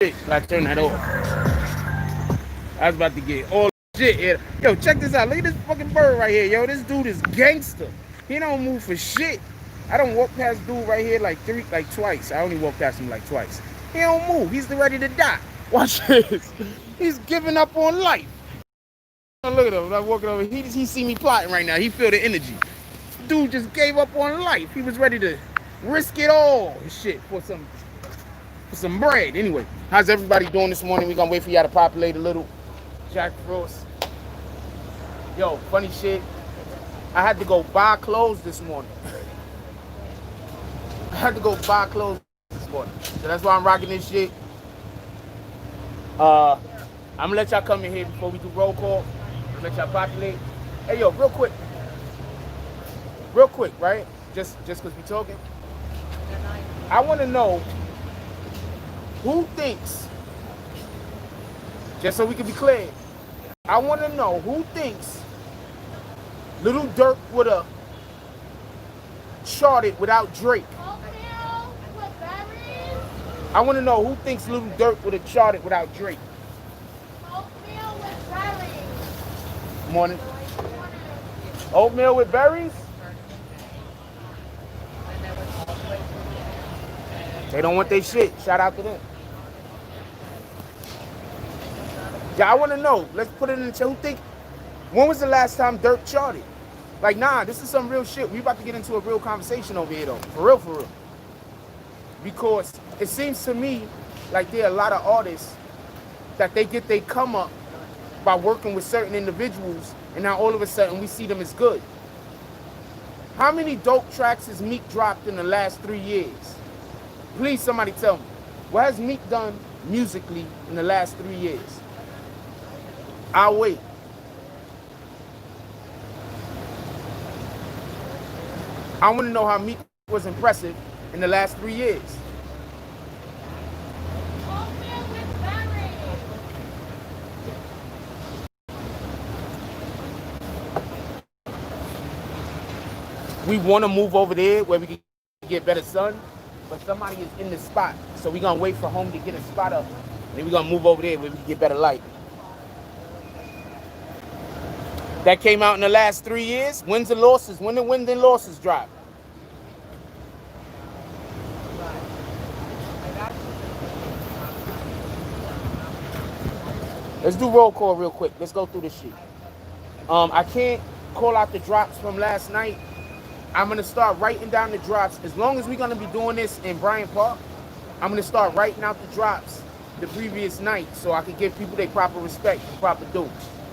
shit. I turn that off. I was about to get all shit here. Yo, check this out. Look at this fucking bird right here. Yo, this dude is gangster. He don't move for shit. I don't walk past dude right here like twice. I only walk past him like twice. He don't move. He's ready to die. Watch this. He's giving up on life. Look at him. I'm walking over. He see me plotting right now. He feel the energy. Dude just gave up on life. He was ready to risk it all. Shit for some bread. Anyway, how's everybody doing this morning? We're gonna wait for y'all to populate a little. Jack Frost. Yo, funny shit. I had to go buy clothes this morning. So that's why I'm rocking this shit. I'm gonna let y'all come in here before we do roll call. Let y'all populate. Hey yo, real quick, right? Just because we talking. I want to know who thinks. Just so we can be clear, I want to know who thinks Little Durk would have charted without Drake. I want to know who thinks Little Durk would have charted without Drake. Morning. Oatmeal with berries? They don't want their shit. Shout out to them. Yeah, I want to know. Let's put it in the chat. Who think? When was the last time Durk charted? Like, nah, this is some real shit. We about to get into a real conversation over here, though. For real. Because it seems to me like there are a lot of artists that they get they come up by working with certain individuals, and now all of a sudden we see them as good. How many dope tracks has Meek dropped in the last 3 years? Please, somebody tell me. What has Meek done musically in the last 3 years? I'll wait. I want to know how Meek was impressive in the last 3 years. We want to move over there where we can get better sun, but somebody is in the spot. So we're going to wait for home to get a spot up. And then we're going to move over there where we can get better light. That came out in the last 3 years. Wins and losses. When the wins and losses drop? Let's do roll call real quick. Let's go through this shit. I can't call out the drops from last night. I'm going to start writing down the drops. As long as we're going to be doing this in Bryant Park, I'm going to start writing out the drops the previous night so I can give people their proper respect, proper due.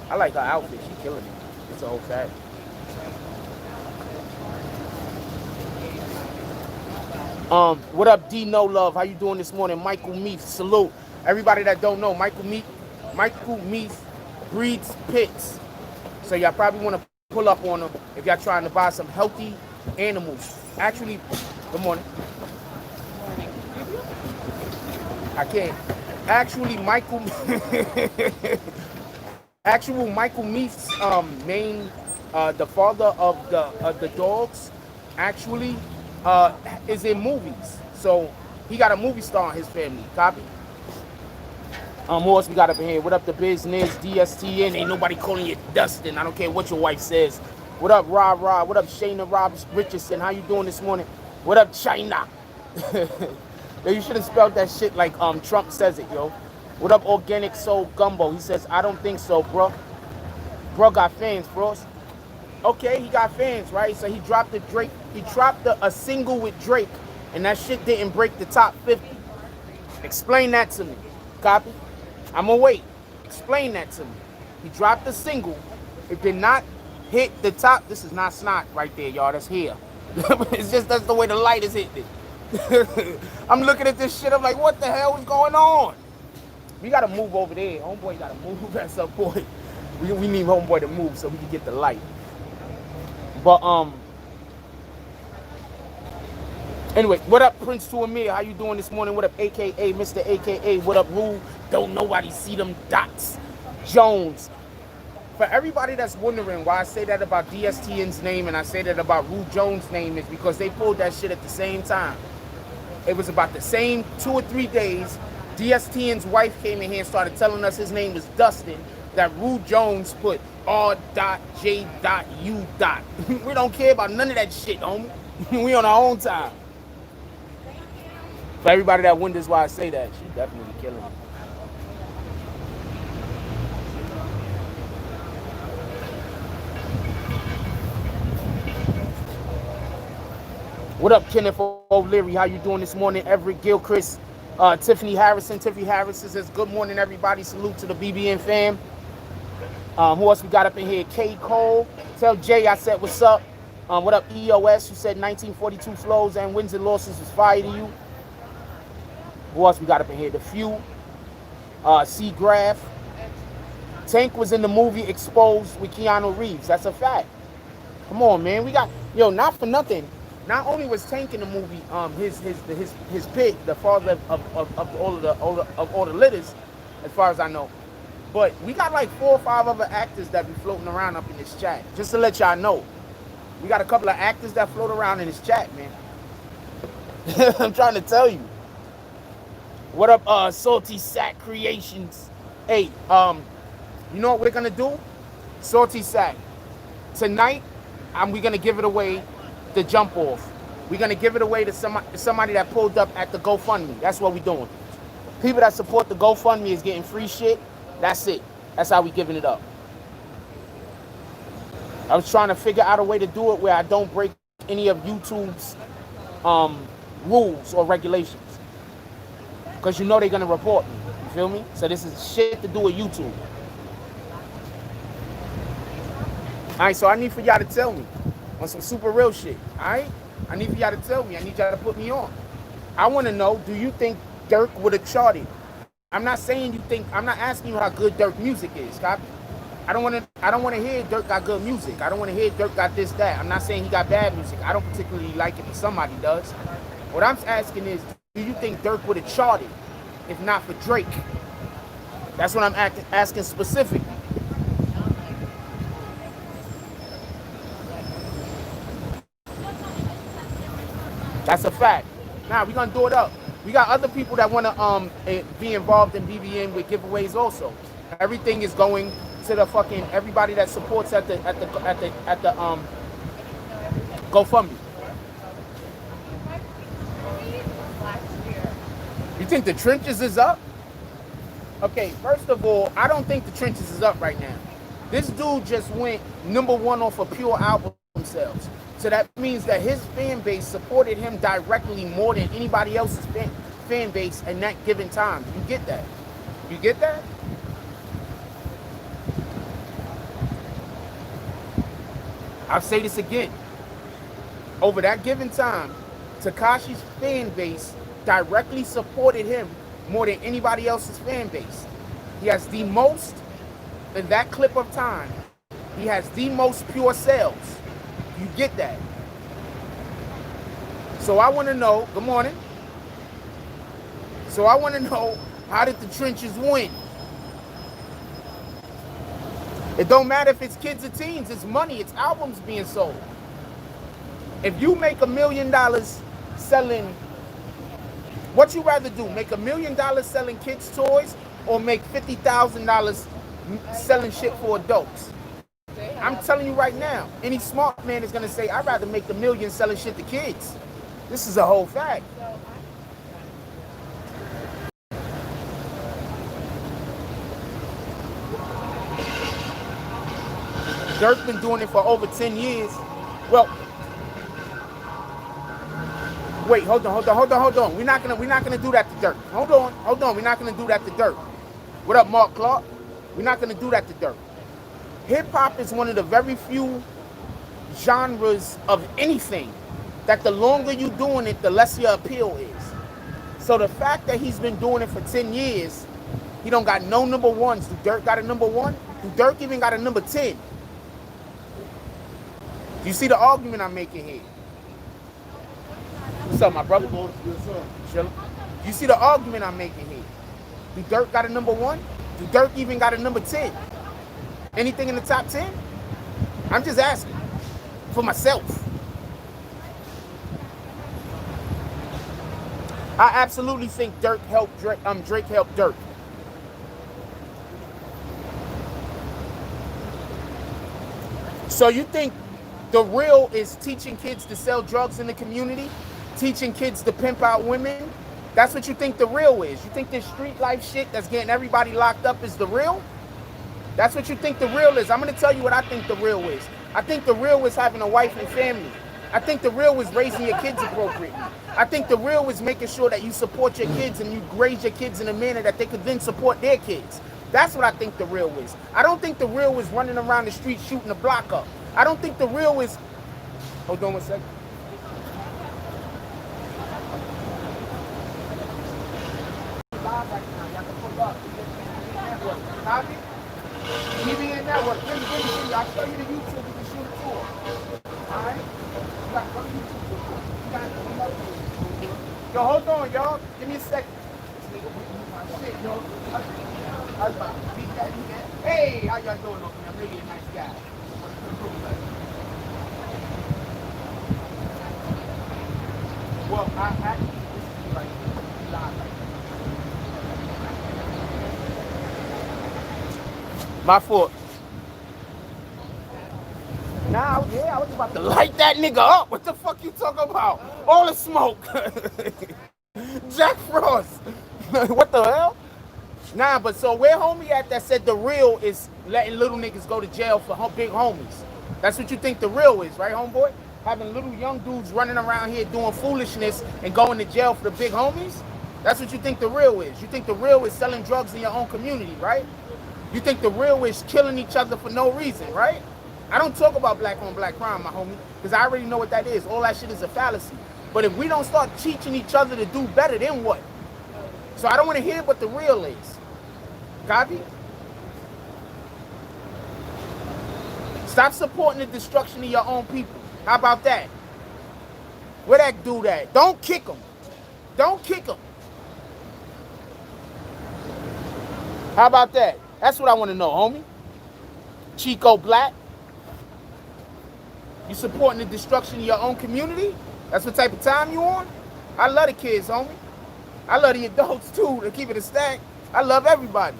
I like her outfit. She's killing it. It's a whole fact. What up, D No Love? How you doing this morning? Michael Meath, salute. Everybody that don't know, Michael Meath breeds pits. So y'all probably want to pull up on them if y'all trying to buy some healthy animals. Actually, good morning. I can't. Actually, Michael Meath's main, the father of the dogs, actually is in movies. So he got a movie star in his family. Copy. Who else we got up in here? What up, the business? DSTN. Ain't nobody calling you Dustin. I don't care what your wife says. What up, Rob? What up, Shayna Richardson? How you doing this morning? What up, China? Yo, you should have spelled that shit like Trump says it, yo. What up, Organic Soul Gumbo? He says, I don't think so, bro. Bro got fans, bros. Okay, he got fans, right? So he dropped a single with Drake, and that shit didn't break the top 50. Explain that to me. Copy? I'm gonna wait. Explain that to me. He dropped a single. It did not hit the top. This is not snot right there, y'all. That's here. It's just that's the way the light is hitting it. I'm looking at this shit. I'm like, what the hell is going on? We gotta move over there. Homeboy gotta move. That's up, boy. We need homeboy to move so we can get the light. But anyway, what up, Prince to Amir? How you doing this morning? What up, AKA Mr. AKA? What up, Rue? Don't nobody see them dots. Jones. For everybody that's wondering why I say that about DSTN's name and I say that about Rue Jones' name is because they pulled that shit at the same time. It was about the same 2 or 3 days DSTN's wife came in here and started telling us his name was Dustin, that Rude Jones put R.J.U. We don't care about none of that shit, homie. We on our own time. For everybody that wonders why I say that, she definitely killing me. What up, Kenneth O'Leary? How you doing this morning? Everett Gilchrist, Tiffany Harrison. Tiffany Harrison says, good morning, everybody. Salute to the BBN fam. Who else we got up in here? K. Cole. Tell Jay I said what's up. What up, EOS? You said 1942 flows and wins and losses was fire to you. Who else we got up in here? The Few. C. Graph. Tank was in the movie Exposed with Keanu Reeves. That's a fact. Come on, man. We got, yo, not for nothing. Not only was Tank in the movie, his pig, the father of all the litters, as far as I know, but we got like 4 or 5 other actors that be floating around up in this chat. Just to let y'all know, we got a couple of actors that float around in this chat, man. I'm trying to tell you. What up, Salty Sack Creations? Hey, you know what we're gonna do? Salty Sack. Tonight, we're gonna give it away. The jump off. We're gonna give it away to somebody that pulled up at the GoFundMe. That's what we're doing. People that support the GoFundMe is getting free shit. That's it. That's how we giving it up. I was trying to figure out a way to do it where I don't break any of YouTube's rules or regulations. Because you know they're gonna report me. You feel me? So this is shit to do with YouTube. Alright, so I need for y'all to tell me. On some super real shit, all right? I need y'all to tell me. I need y'all to put me on. I want to know, do you think Durk would have charted? I'm not saying you think, I'm not asking you how good Durk music is, copy? I don't want to hear Durk got good music. I don't want to hear Durk got this, that. I'm not saying he got bad music. I don't particularly like it, but somebody does. What I'm asking is, do you think Durk would have charted if not for Drake? That's what I'm asking specifically. That's a fact. Now we're gonna do it up. We got other people that want to be involved in BBN with giveaways also. Everything is going to the fucking everybody that supports at the GoFundMe. You think the trenches is up? Okay, first of all, I don't think the trenches is up right now. This dude just went #1 off a pure album sales. So that means that his fan base supported him directly more than anybody else's fan base in that given time. You get that? You get that? I'll say this again. Over that given time, Tekashi's fan base directly supported him more than anybody else's fan base. He has the most, in that clip of time, he has the most pure sales. You get that? So I want to know, good morning. So I want to know, how did the trenches win? It don't matter if it's kids or teens, it's money, it's albums being sold. If you make $1 million selling, what you rather do? Make $1 million selling kids' toys or make $50,000 selling shit for adults? I'm telling you right now, any smart man is going to say, I'd rather make $1 million selling shit to kids. This is a whole fact. Durk been doing it for over 10 years. Well, wait, hold on. We're not gonna do that to Durk. Hold on. We're not gonna do that to Durk. What up, Mark Clark? We're not gonna do that to Durk. Hip hop is one of the very few genres of anything that the longer you doing it, the less your appeal is. So the fact that he's been doing it for 10 years, he don't got no #1s. Do Durk got a #1? Do Durk even got a #10? You see the argument I'm making here? What's up, my brother? You see the argument I'm making here? Do Durk got a #1? Do Durk even got a #10? Anything in the top 10? I'm just asking for myself. I absolutely think Durk helped Drake helped Durk. So you think the real is teaching kids to sell drugs in the community, teaching kids to pimp out women? That's what you think the real is? You think this street life shit that's getting everybody locked up is the real? That's what you think the real is? I'm going to tell you what I think the real is. I think the real is having a wife and family. I think the real is raising your kids appropriately. I think the real is making sure that you support your kids and you raise your kids in a manner that they could then support their kids. That's what I think the real is. I don't think the real is running around the street shooting a block up. I don't think the real is... Hold on one second. Copy? BBN Network. I'll show you the YouTube. You can shoot it for. Alright? Yo, hold on, y'all. Give me a second. Hey, how y'all doing? I'm really a nice guy. Well, I actually, this is like live. My fault. Now, yeah, I was about to light that nigga up. What the fuck you talking about? All the smoke. Jack Frost. What the hell? Nah, but so where homie at that said the real is letting little niggas go to jail for big homies? That's what you think the real is, right, homeboy? Having little young dudes running around here doing foolishness and going to jail for the big homies? That's what you think the real is. You think the real is selling drugs in your own community, right? You think the real is killing each other for no reason, right? I don't talk about black on black crime, my homie, because I already know what that is. All that shit is a fallacy. But if we don't start teaching each other to do better, then what? So I don't want to hear what the real is. Copy? Stop supporting the destruction of your own people. How about that? Where that dude at? Don't kick him. Don't kick him. How about that? That's what I want to know, homie. Chico Black. You supporting the destruction of your own community? That's what type of time you on? I love the kids, homie. I love the adults too, to keep it a stack. I love everybody.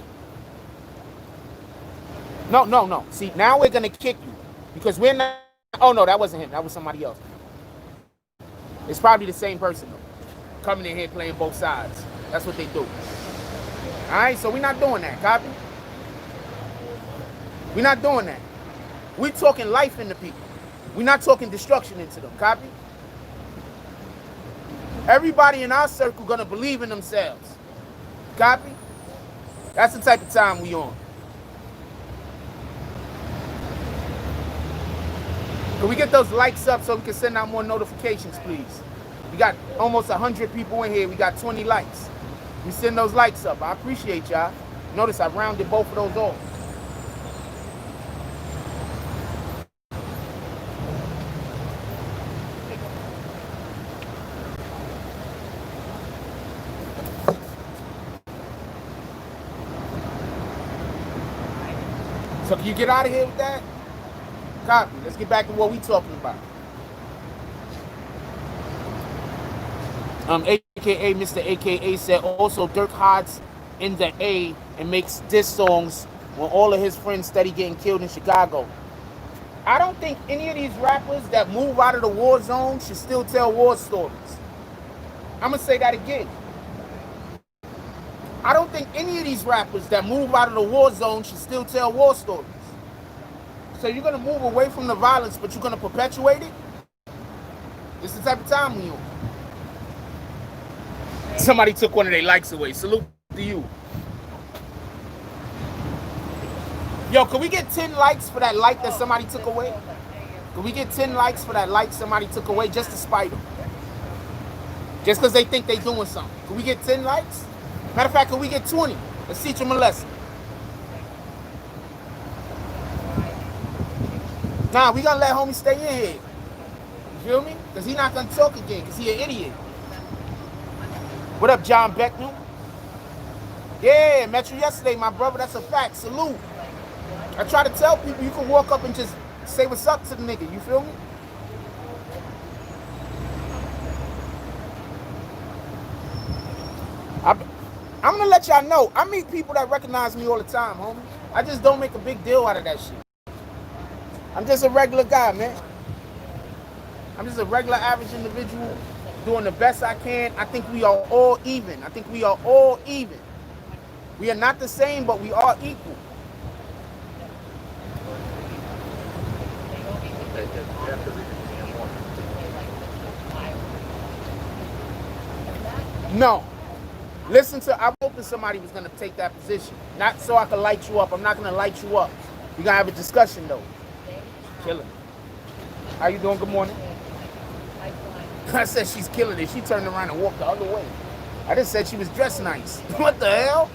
No. See, now we're going to kick you. Because we're not... Oh, no, that wasn't him. That was somebody else. It's probably the same person, though. Coming in here playing both sides. That's what they do. All right? So we're not doing that. Copy? We're not doing that. We're talking life into people. We're not talking destruction into them. Copy? Everybody in our circle going to believe in themselves. Copy? That's the type of time we on. Can we get those likes up so we can send out more notifications, please? We got almost 100 people in here. We got 20 likes. We send those likes up. I appreciate y'all. Notice I rounded both of those off. So can you get out of here with that? Copy. Let's get back to what we talking about. AKA Mr. AKA said also Durk hides in the A and makes diss songs when all of his friends steady getting killed in Chicago. I don't think any of these rappers that move out of the war zone should still tell war stories. I'm going to say that again. I don't think any of these rappers that move out of the war zone should still tell war stories. So you're going to move away from the violence, but you're going to perpetuate it? It's the type of time we on. Somebody took one of their likes away. Salute to you. Yo, can we get 10 likes for that like that somebody took away? Can we get 10 likes for that like somebody took away just to spite them? Just because they think they doing something. Can we get 10 likes? Matter of fact, can we get 20? Let's teach them a lesson. Nah, we gonna let homie stay in here. You feel me? Because he not gonna talk again, because he an idiot. What up, John Beckman? Yeah, met you yesterday, my brother. That's a fact. Salute. I try to tell people you can walk up and just say what's up to the nigga. You feel me? gonna let y'all know, I meet people that recognize me all the time, homie. I just don't make a big deal out of that shit. I'm just a regular guy, man. I'm just a regular average individual doing the best I can. I think we are all even. I think we are all even. We are not the same, but we are equal. No. Listen to, I was hoping somebody was going to take that position. Not so I could light you up. I'm not going to light you up. We're going to have a discussion, though. Killing it. How you doing? Good morning. I said she's killing it. She turned around and walked the other way. I just said she was dressed nice. What the hell?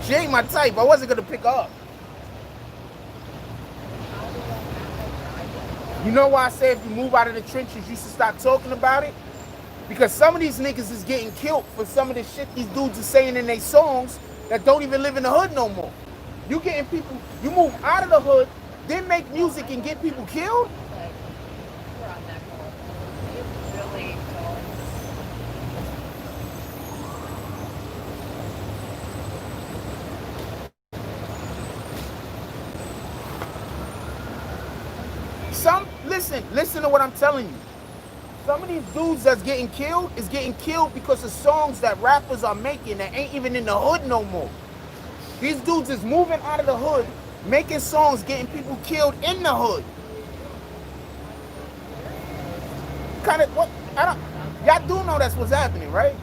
She ain't my type. I wasn't going to pick her up. You know why I say if you move out of the trenches, you should stop talking about it? Because some of these niggas is getting killed for some of the shit these dudes are saying in their songs that don't even live in the hood no more. You getting people, you move out of the hood, then make music and get people killed? Listen to what I'm telling you. Some of these dudes that's getting killed is getting killed because of songs that rappers are making that ain't even in the hood no more. These dudes is moving out of the hood, making songs, getting people killed in the hood. Kind of what? Y'all do know that's what's happening, right?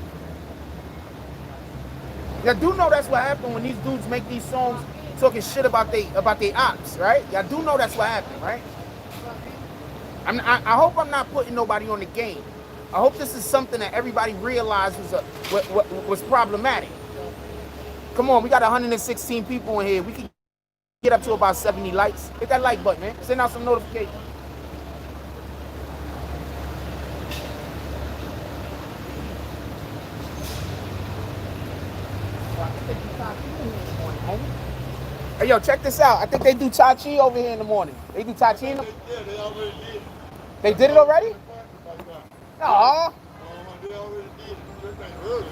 Y'all do know that's what happened when these dudes make these songs talking shit about they ops, right? Y'all do know that's what happened, right? I hope I'm not putting nobody on the game. I hope this is something that everybody realized was problematic. Come on, we got 116 people in here. We can get up to about 70 likes. Hit that like button, man. Send out some notifications. Hey, yo, check this out. I think they do Tai Chi over here in the morning. They do Tai Chi in the morning? Yeah, they already did. They did it already? Aw. They already did it early.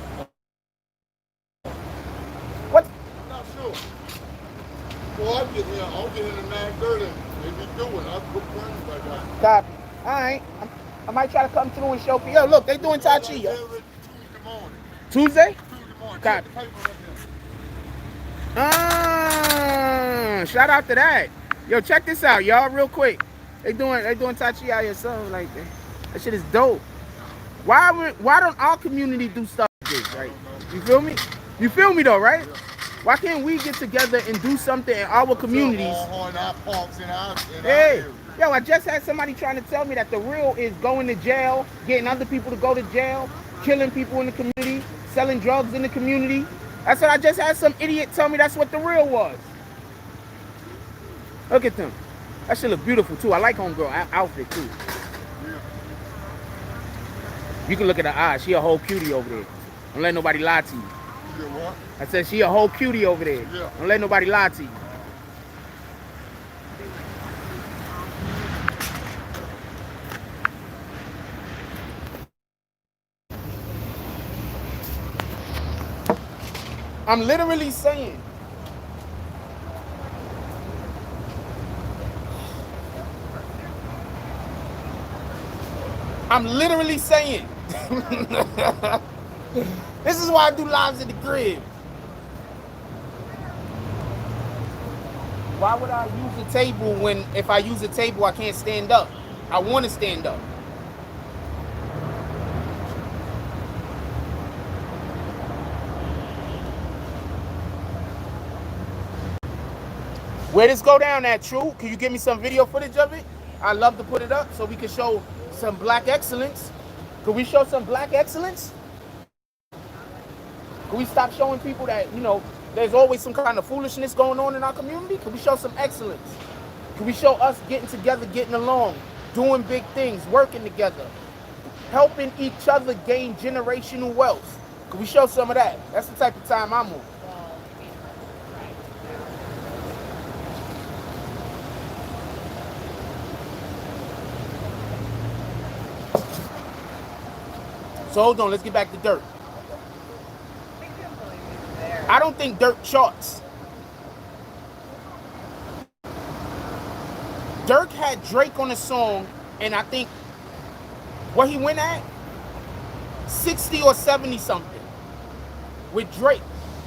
What? I'm not sure. Well, I'm getting here at 9:30. They be doing it. I'll put plans by that. Copy. All right. I might try to come through and show people. Yo, look, they doing Tai Chi, yo. Tuesday morning. Tuesday? Tuesday morning. Copy. Shout out to that. Yo, check this out, y'all, real quick. They doing Tai Chi out here, something like that. That shit is dope. Why don't our community do stuff like this, right? You feel me? You feel me though, right? Why can't we get together and do something in our communities? Hey, yo, I just had somebody trying to tell me that the real is going to jail, getting other people to go to jail, killing people in the community, selling drugs in the community. That's what I just had some idiot tell me that's what the real was. Look at them. That shit look beautiful too. I like homegirl outfit too. You can look at her eyes. She a whole cutie over there. Don't let nobody lie to you. What? I said she a whole cutie over there. Yeah. Don't let nobody lie to you. I'm literally saying. I'm literally saying. This is why I do lives at the crib. Why would I use a table when if I use a table I can't stand up? I want to stand up. Where this go down at, True? Can you give me some video footage of it? I'd love to put it up so we can show some black excellence. Could we show some black excellence? Could we stop showing people that, you know, there's always some kind of foolishness going on in our community? Could we show some excellence? Could we show us getting together, getting along, doing big things, working together, helping each other gain generational wealth? Could we show some of that? That's the type of time I'm on. So hold on, let's get back to Durk. don't think Durk charts. Durk had Drake on a song, and I think what he went at 60 or 70 something with Drake.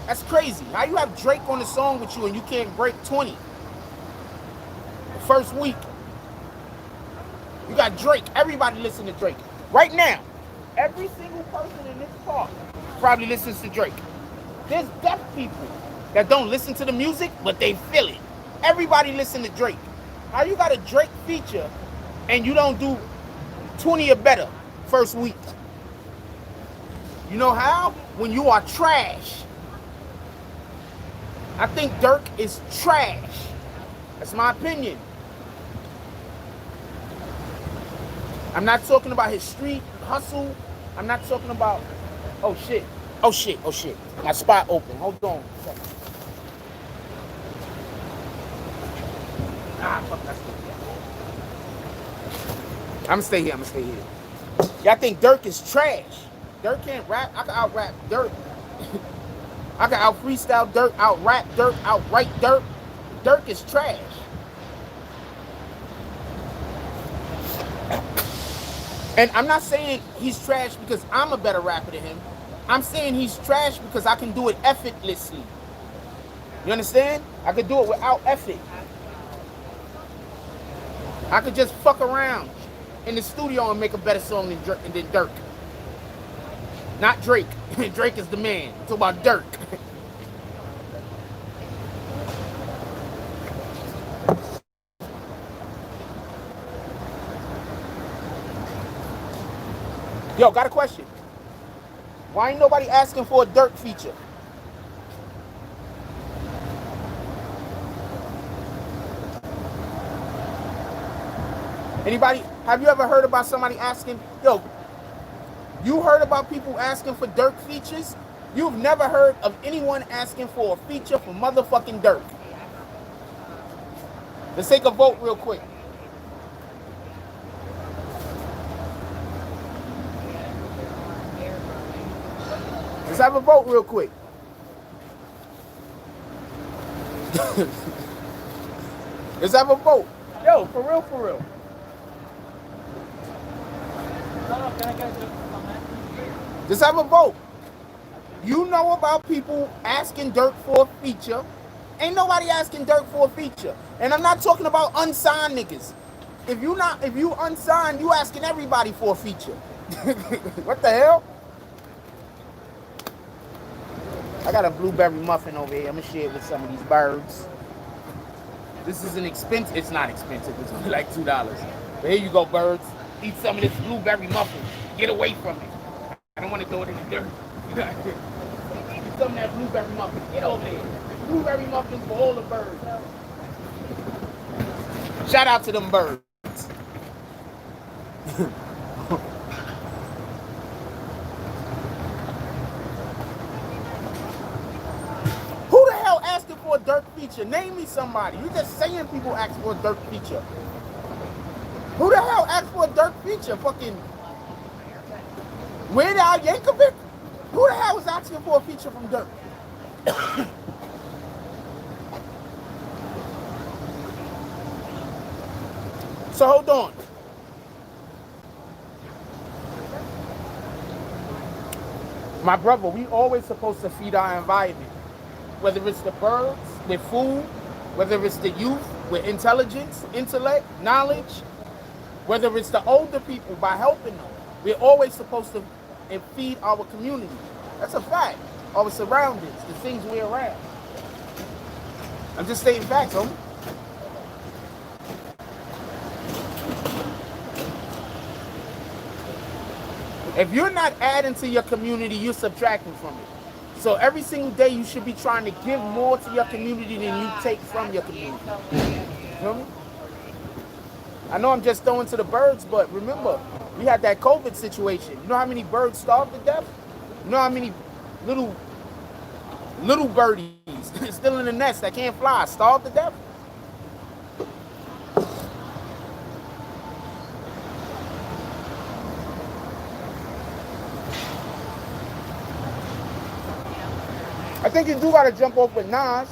That's crazy. How you have Drake on the song with you and you can't break 20 the first week? You got Drake. Everybody listen to Drake right now. Every single person in this park probably listens to Drake. There's deaf people that don't listen to the music, but they feel it. Everybody listen to Drake. How you got a Drake feature and you don't do 20 or better first week? You know how? When you are trash. I think Durk is trash. That's my opinion. I'm not talking about his street hustle. I'm not talking about, oh shit, oh shit, oh shit. My spot open. Hold on. Ah, fuck, that's good. I'm gonna stay here. Y'all think Durk is trash? Durk can't rap. I can out rap Durk. I can out freestyle Durk, out rap Durk, out write Durk. Durk is trash. And I'm not saying he's trash because I'm a better rapper than him. I'm saying he's trash because I can do it effortlessly. You understand? I could do it without effort. I could just fuck around in the studio and make a better song than Durk. Not Drake. Drake is the man. I'm talking about Durk. Yo, got a question. Why ain't nobody asking for a Durk feature? Anybody, have you ever heard about somebody asking, yo, you heard about people asking for Durk features? You've never heard of anyone asking for a feature for motherfucking Durk. Let's take a vote real quick. Let's have a vote real quick. Let's have a vote. Yo, for real, for real. Just have a vote. You know about people asking Durk for a feature. Ain't nobody asking Durk for a feature. And I'm not talking about unsigned niggas. If you unsigned, you asking everybody for a feature. What the hell? I got a blueberry muffin over here. I'm gonna share it with some of these birds. This is an expensive. It's not expensive. It's only like $2. But here you go, birds. Eat some of this blueberry muffin. Get away from it. I don't want to throw it in the dirt. Eat some of that blueberry muffin. Get over there. Blueberry muffins for all the birds. Shout out to them birds. Who the hell asking for a Durk feature? Name me somebody. You just saying people ask for a Durk feature. Who the hell asked for a Durk feature? Fucking Weird Al Yankovic? Who the hell was asking for a feature from Durk? So hold on. My brother, we always supposed to feed our environment. Whether it's the birds with food, whether it's the youth with intelligence, intellect, knowledge, whether it's the older people by helping them. We're always supposed to feed our community. That's a fact. Our surroundings, the things we're around. I'm just stating facts, homie. If you're not adding to your community, you're subtracting from it. So every single day you should be trying to give more to your community than you take from your community. You feel me? I know I'm just throwing to the birds, but remember, we had that COVID situation. You know how many birds starved to death? You know how many little birdies still in the nest that can't fly starved to death? I think you do gotta jump off with Nas.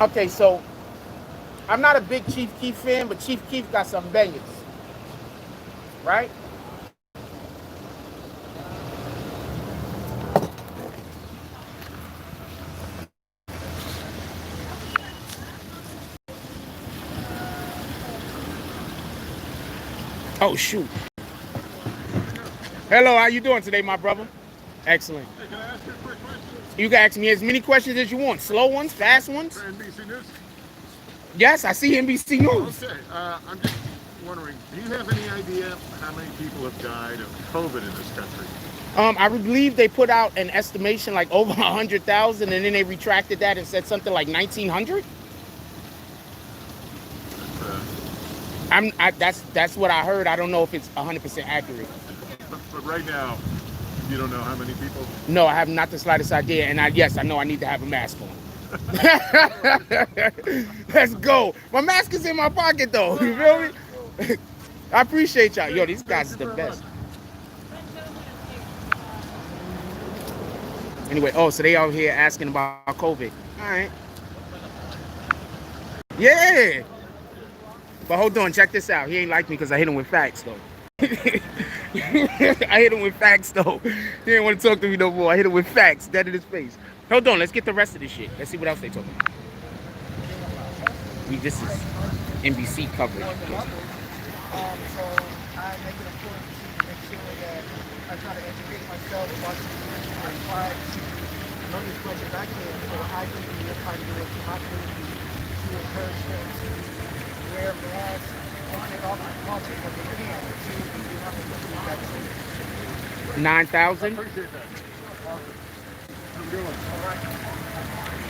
Okay, so I'm not a big Chief Keef fan, but Chief Keef got some bangers, right? Oh shoot. Hello, how you doing today, my brother? Excellent. Hey, can I ask you a quick question? You can ask me as many questions as you want. Slow ones, fast ones. For NBC News? Yes, I see NBC News. Okay, I'm just wondering, do you have any idea how many people have died of COVID in this country? I believe they put out an estimation like over 100,000, and then they retracted that and said something like 1,900. That's what I heard. I don't know if it's 100% accurate. But right now, you don't know how many people? No, I have not the slightest idea. And yes, I know I need to have a mask on. Let's go. My mask is in my pocket though. You feel me? I appreciate y'all. Yo, these guys are the best. Anyway, oh, so they out here asking about COVID. All right. Yeah. But hold on, check this out. He ain't like me because I hit him with facts though. I hit him with facts though. He didn't want to talk to me no more. I hit him with facts, dead in his face. Hold on, let's get the rest of this shit. Let's see what else they talking about. This is NBC coverage. So I make it a point to make sure that I try to educate myself, watch the news, and try to learn as much as I can so I can be a conduit to my community to encourage them to wear masks and take off the precautions that they can to be able to get the vaccine. 9,000? Appreciate that. How you doing? All right.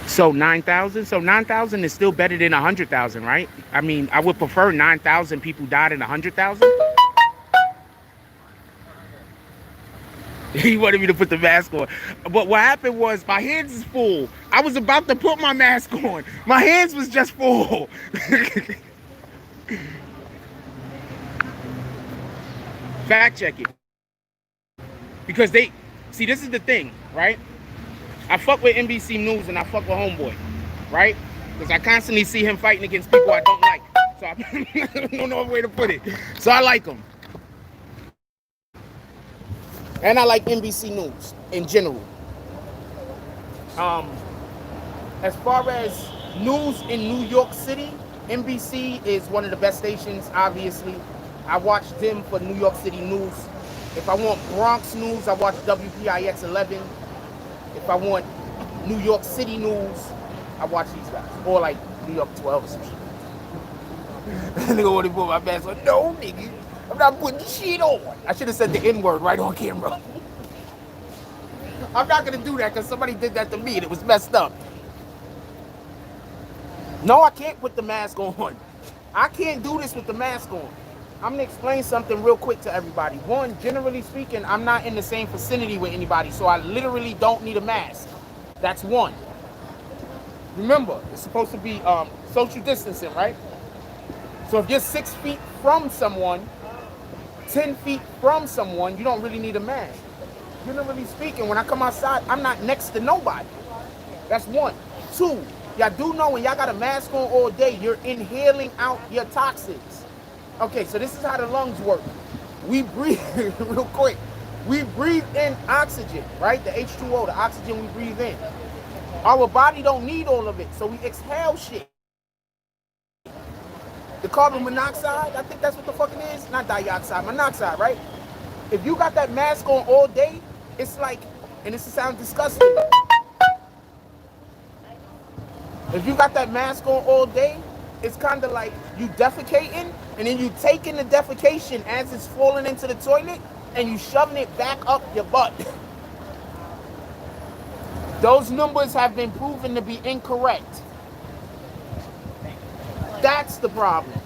So 9,000? So 9,000 is still better than 100,000, right? I mean, I would prefer 9,000 people died than 100,000. He wanted me to put the mask on. But what happened was my hands is full. I was about to put my mask on. My hands was just full. Fact check it. Because they, see, this is the thing, right? I fuck with NBC News and I fuck with Homeboy, right? Because I constantly see him fighting against people I don't like. So I don't know a way to put it. So I like him. And I like NBC News in general. As far as news in New York City, NBC is one of the best stations, obviously. I watch them for New York City news. If I want Bronx news, I watch WPIX 11. If I want New York City news, I watch these guys. Or like New York 12 or some shit. Nigga want to put my mask on. No, nigga. I'm not putting shit on. I should have said the N-word right on camera. I'm not going to do that because somebody did that to me and it was messed up. No, I can't put the mask on. I can't do this with the mask on. I'm going to explain something real quick to everybody. One, generally speaking, I'm not in the same vicinity with anybody, so I literally don't need a mask. That's one. Remember, it's supposed to be social distancing, right? So if you're 6 feet from someone, 10 feet from someone, you don't really need a mask. Generally speaking, when I come outside, I'm not next to nobody. That's one. Two, y'all do know when y'all got a mask on all day, you're inhaling out your toxins. Okay, so this is how the lungs work. We breathe, real quick, we breathe in oxygen, right? The H2O, the oxygen we breathe in. Our body don't need all of it, so we exhale shit. The carbon monoxide, I think that's what the fuck it is. Not dioxide, monoxide, right? If you got that mask on all day, it's like, and this sounds disgusting. If you got that mask on all day, it's kind of like you defecating, and then you taking the defecation as it's falling into the toilet, and you shoving it back up your butt. Those numbers have been proven to be incorrect. That's the problem.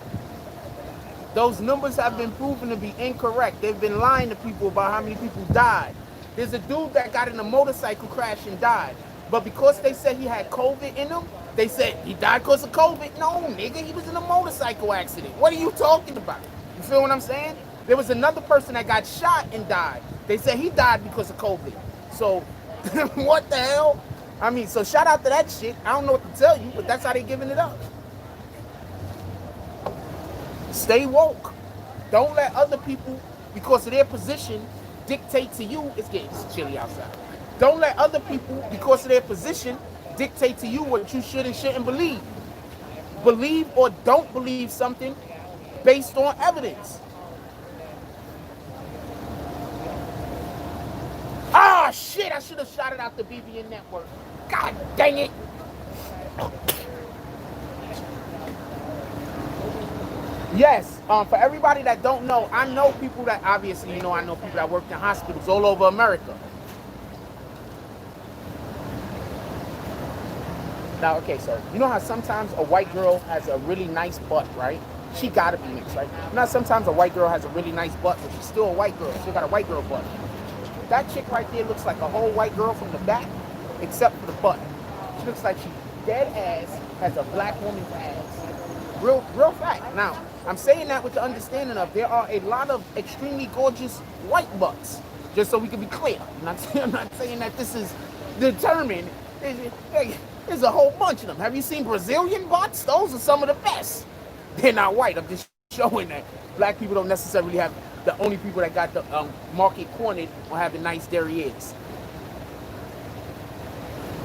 Those numbers have been proven to be incorrect. They've been lying to people about how many people died. There's a dude that got in a motorcycle crash and died. But because they said he had COVID in him, they said he died because of COVID. No, nigga, he was in a motorcycle accident. What are you talking about? You feel what I'm saying? There was another person that got shot and died. They said he died because of COVID. So, what the hell? I mean, so shout out to that shit. I don't know what to tell you, but that's how they giving it up. Stay woke. Don't let other people, because of their position, dictate to you. It's getting chilly outside. Don't let other people, because of their position, dictate to you what you should and shouldn't believe. Believe or don't believe something based on evidence. Ah, shit, I should have shouted out the BBN Network. God dang it. Yes, for everybody that don't know, I know people that, obviously, you know, I know people that work in hospitals all over America. Now, okay, so you know how sometimes a white girl has a really nice butt, right? She gotta be mixed, right? Now, sometimes a white girl has a really nice butt, but she's still a white girl. She got a white girl butt. That chick right there looks like a whole white girl from the back, except for the butt. She looks like she dead ass has a black woman's ass. Real fact. Now, I'm saying that with the understanding of there are a lot of extremely gorgeous white butts. Just so we can be clear. I'm not saying that this is determined. There's a whole bunch of them. Have you seen Brazilian butts? Those are some of the best. They're not white. I'm just showing that black people don't necessarily have, the only people that got the market cornered on having nice derrieres.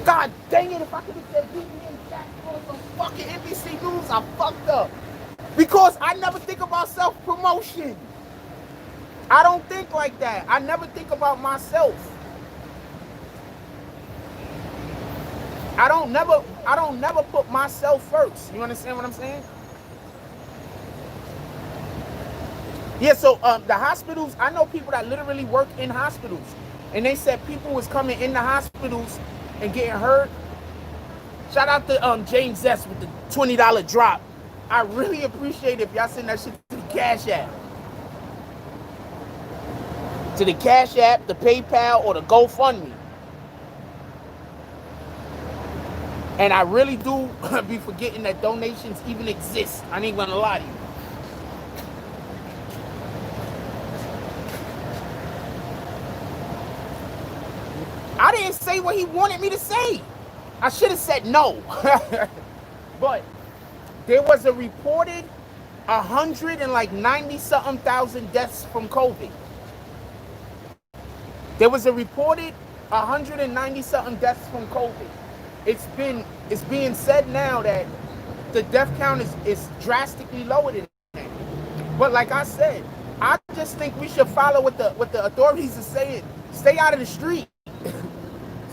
God dang it, if I could have said BBN chat on some fucking NBC News, I fucked up. Because I never think about self-promotion. I don't think like that. I never think about myself. I don't never put myself first. You understand what I'm saying? Yeah, so the hospitals, I know people that literally work in hospitals. And they said people was coming in the hospitals and getting hurt. Shout out to James S with the $20 drop. I really appreciate it if y'all send that shit to the Cash App. To the Cash App, the PayPal, or the GoFundMe. And I really do be forgetting that donations even exist. I ain't gonna lie to you. I didn't say what he wanted me to say. I should have said no. But there was a reported 190-something thousand deaths from COVID. There was a reported 190-something deaths from COVID. It's being said now that the death count is drastically lower than that. But like I said, I just think we should follow what the authorities are saying. Stay out of the street.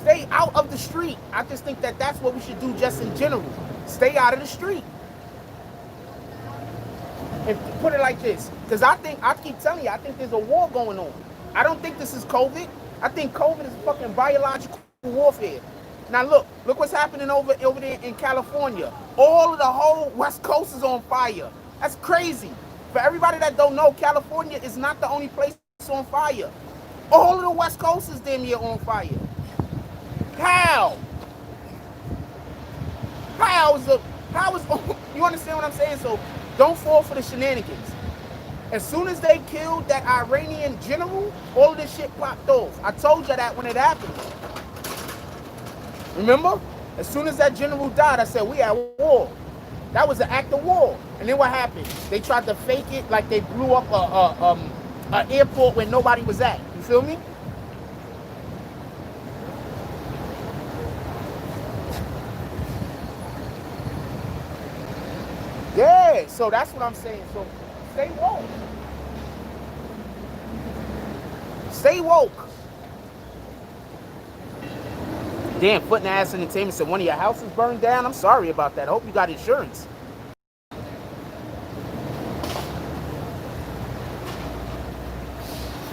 Stay out of the street. I just think that that's what we should do just in general. Stay out of the street. And put it like this, because I keep telling you, I think there's a war going on. I don't think this is COVID. I think COVID is fucking biological warfare. Now look what's happening over there in California. All of the whole West Coast is on fire. That's crazy. For everybody that don't know, California is not the only place on fire. All of the West Coast is damn near on fire. How is you understand what I'm saying? So don't fall for the shenanigans. As soon as they killed that Iranian general, all of this shit popped off. I told you that when it happened. Remember? As soon as that general died, I said, we at war. That was an act of war. And then what happened? They tried to fake it like they blew up a airport where nobody was at. You feel me? Yeah, so that's what I'm saying. So stay woke. Stay woke. Damn, Foot and Ass Entertainment said one of your houses burned down. I'm sorry about that. I hope you got insurance.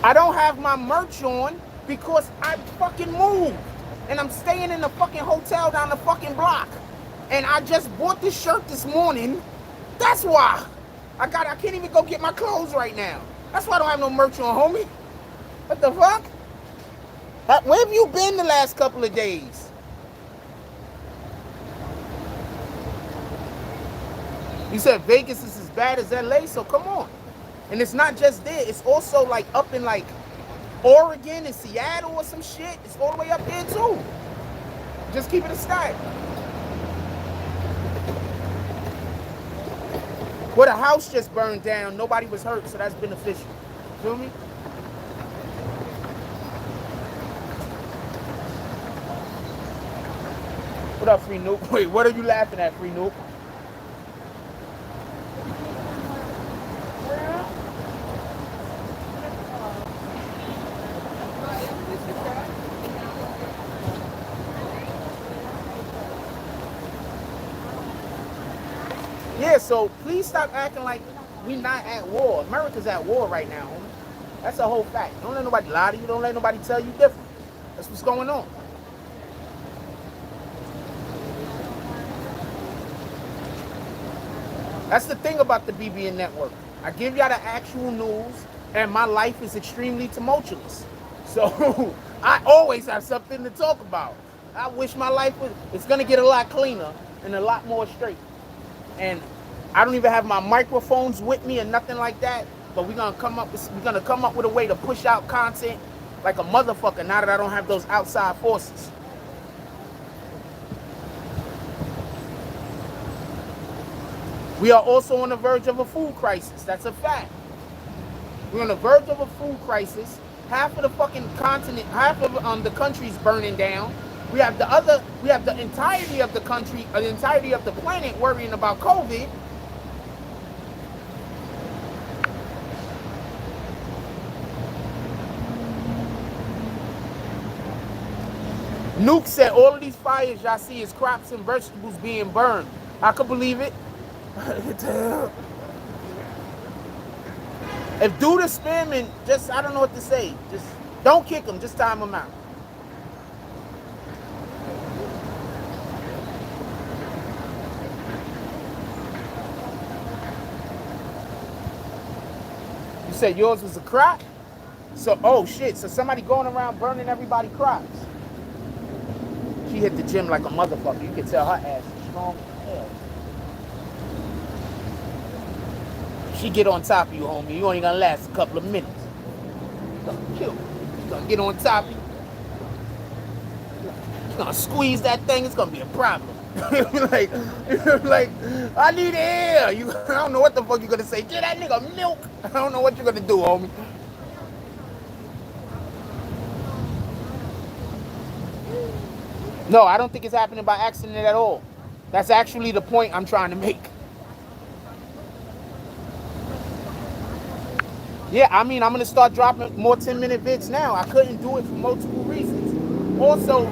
I don't have my merch on because I fucking moved. And I'm staying in the fucking hotel down the fucking block. And I just bought this shirt this morning. That's why. I can't even go get my clothes right now. That's why I don't have no merch on, homie. What the fuck? Where have you been the last couple of days? You said Vegas is as bad as LA, so come on. And it's not just there, it's also like up in like Oregon and Seattle or some shit. It's all the way up there too. Just keep it a stack. Well, the house just burned down. Nobody was hurt, so that's beneficial. Feel me? What up, Free Noop? Wait, what are you laughing at, Free Noop? Yeah, so please stop acting like we not at war. America's at war right now, homie. That's a whole fact. Don't let nobody lie to you. Don't let nobody tell you different. That's what's going on. That's the thing about the BBN network. I give y'all the actual news, and my life is extremely tumultuous. So I always have something to talk about. I wish my life was, it's gonna get a lot cleaner and a lot more straight. And I don't even have my microphones with me or nothing like that. But we're gonna come up with a way to push out content like a motherfucker now that I don't have those outside forces. We are also on the verge of a food crisis. That's a fact. We're on the verge of a food crisis. Half of the fucking continent, half of the country's burning down. We have the entirety of the country, the entirety of the planet worrying about COVID. Nuke said all of these fires y'all see is crops and vegetables being burned. I could believe it. If dude is spamming, just, I don't know what to say. Just don't kick him, just time him out. You said yours was a crop? So, oh shit, so somebody going around burning everybody's crops. She hit the gym like a motherfucker. You can tell her ass is strong as hell. She get on top of you, homie. You only gonna last a couple of minutes. She's gonna kill you. She's gonna get on top of you. She's gonna squeeze that thing. It's gonna be a problem. like, I need air. I don't know what the fuck you're gonna say. Get that nigga milk. I don't know what you're gonna do, homie. No, I don't think it's happening by accident at all. That's actually the point I'm trying to make. Yeah, I mean, I'm going to start dropping more 10-minute vids now. I couldn't do it for multiple reasons. Also,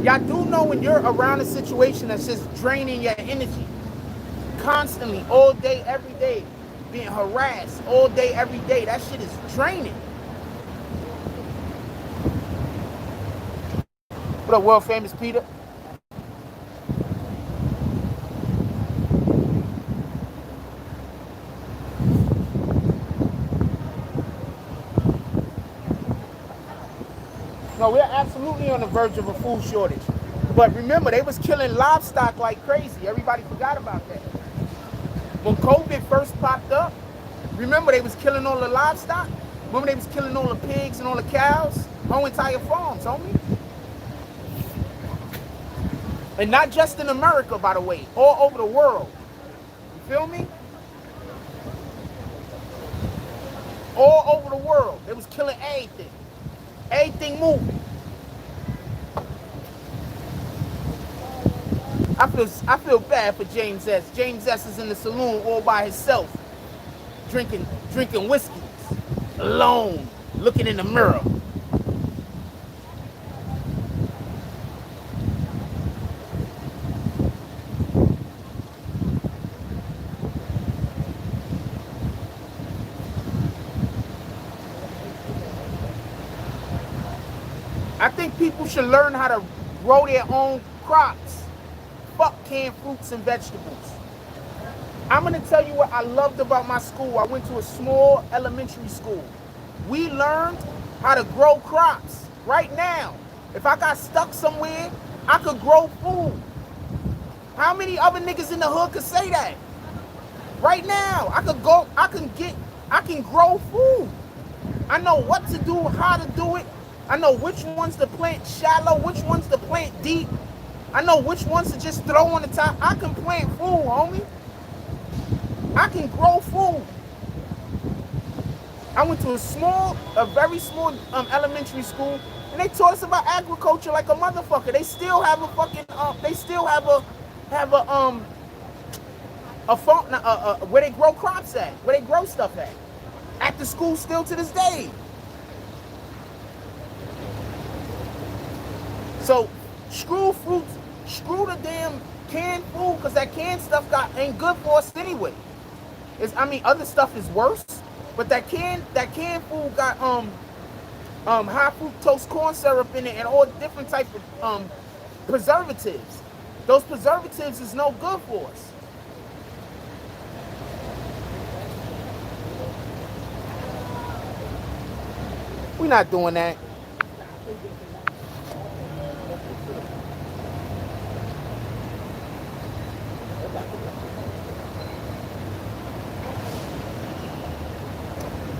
y'all do know when you're around a situation that's just draining your energy constantly, all day, every day, being harassed all day, every day, that shit is draining. What up, world famous Peter? No, we're absolutely on the verge of a food shortage. But remember, they was killing livestock like crazy. Everybody forgot about that. When COVID first popped up, remember they was killing all the livestock? Remember they was killing all the pigs and all the cows? Whole entire farms, homie. And not just in America, by the way, all over the world. You feel me? All over the world. They was killing everything. Everything moving. I feel bad for James S. James S is in the saloon all by himself, drinking whiskeys, alone, looking in the mirror. I think people should learn how to grow their own crops. Fuck canned fruits and vegetables. I'm gonna tell you what I loved about my school. I went to a small elementary school. We learned how to grow crops right now. If I got stuck somewhere, I could grow food. How many other niggas in the hood could say that? Right now, I can grow food. I know what to do, how to do it. I know which ones to plant shallow, which ones to plant deep. I know which ones to just throw on the top. I can plant food, homie. I can grow food. I went to a very small elementary school, and they taught us about agriculture like a motherfucker. They still have a fucking, they still have a farm where they grow crops at, where they grow stuff at the school still to this day. So screw fruits, screw the damn canned food, because that canned stuff ain't good for us anyway. Other stuff is worse, but that canned food got high fructose corn syrup in it and all different types of preservatives. Those preservatives is no good for us. We're not doing that.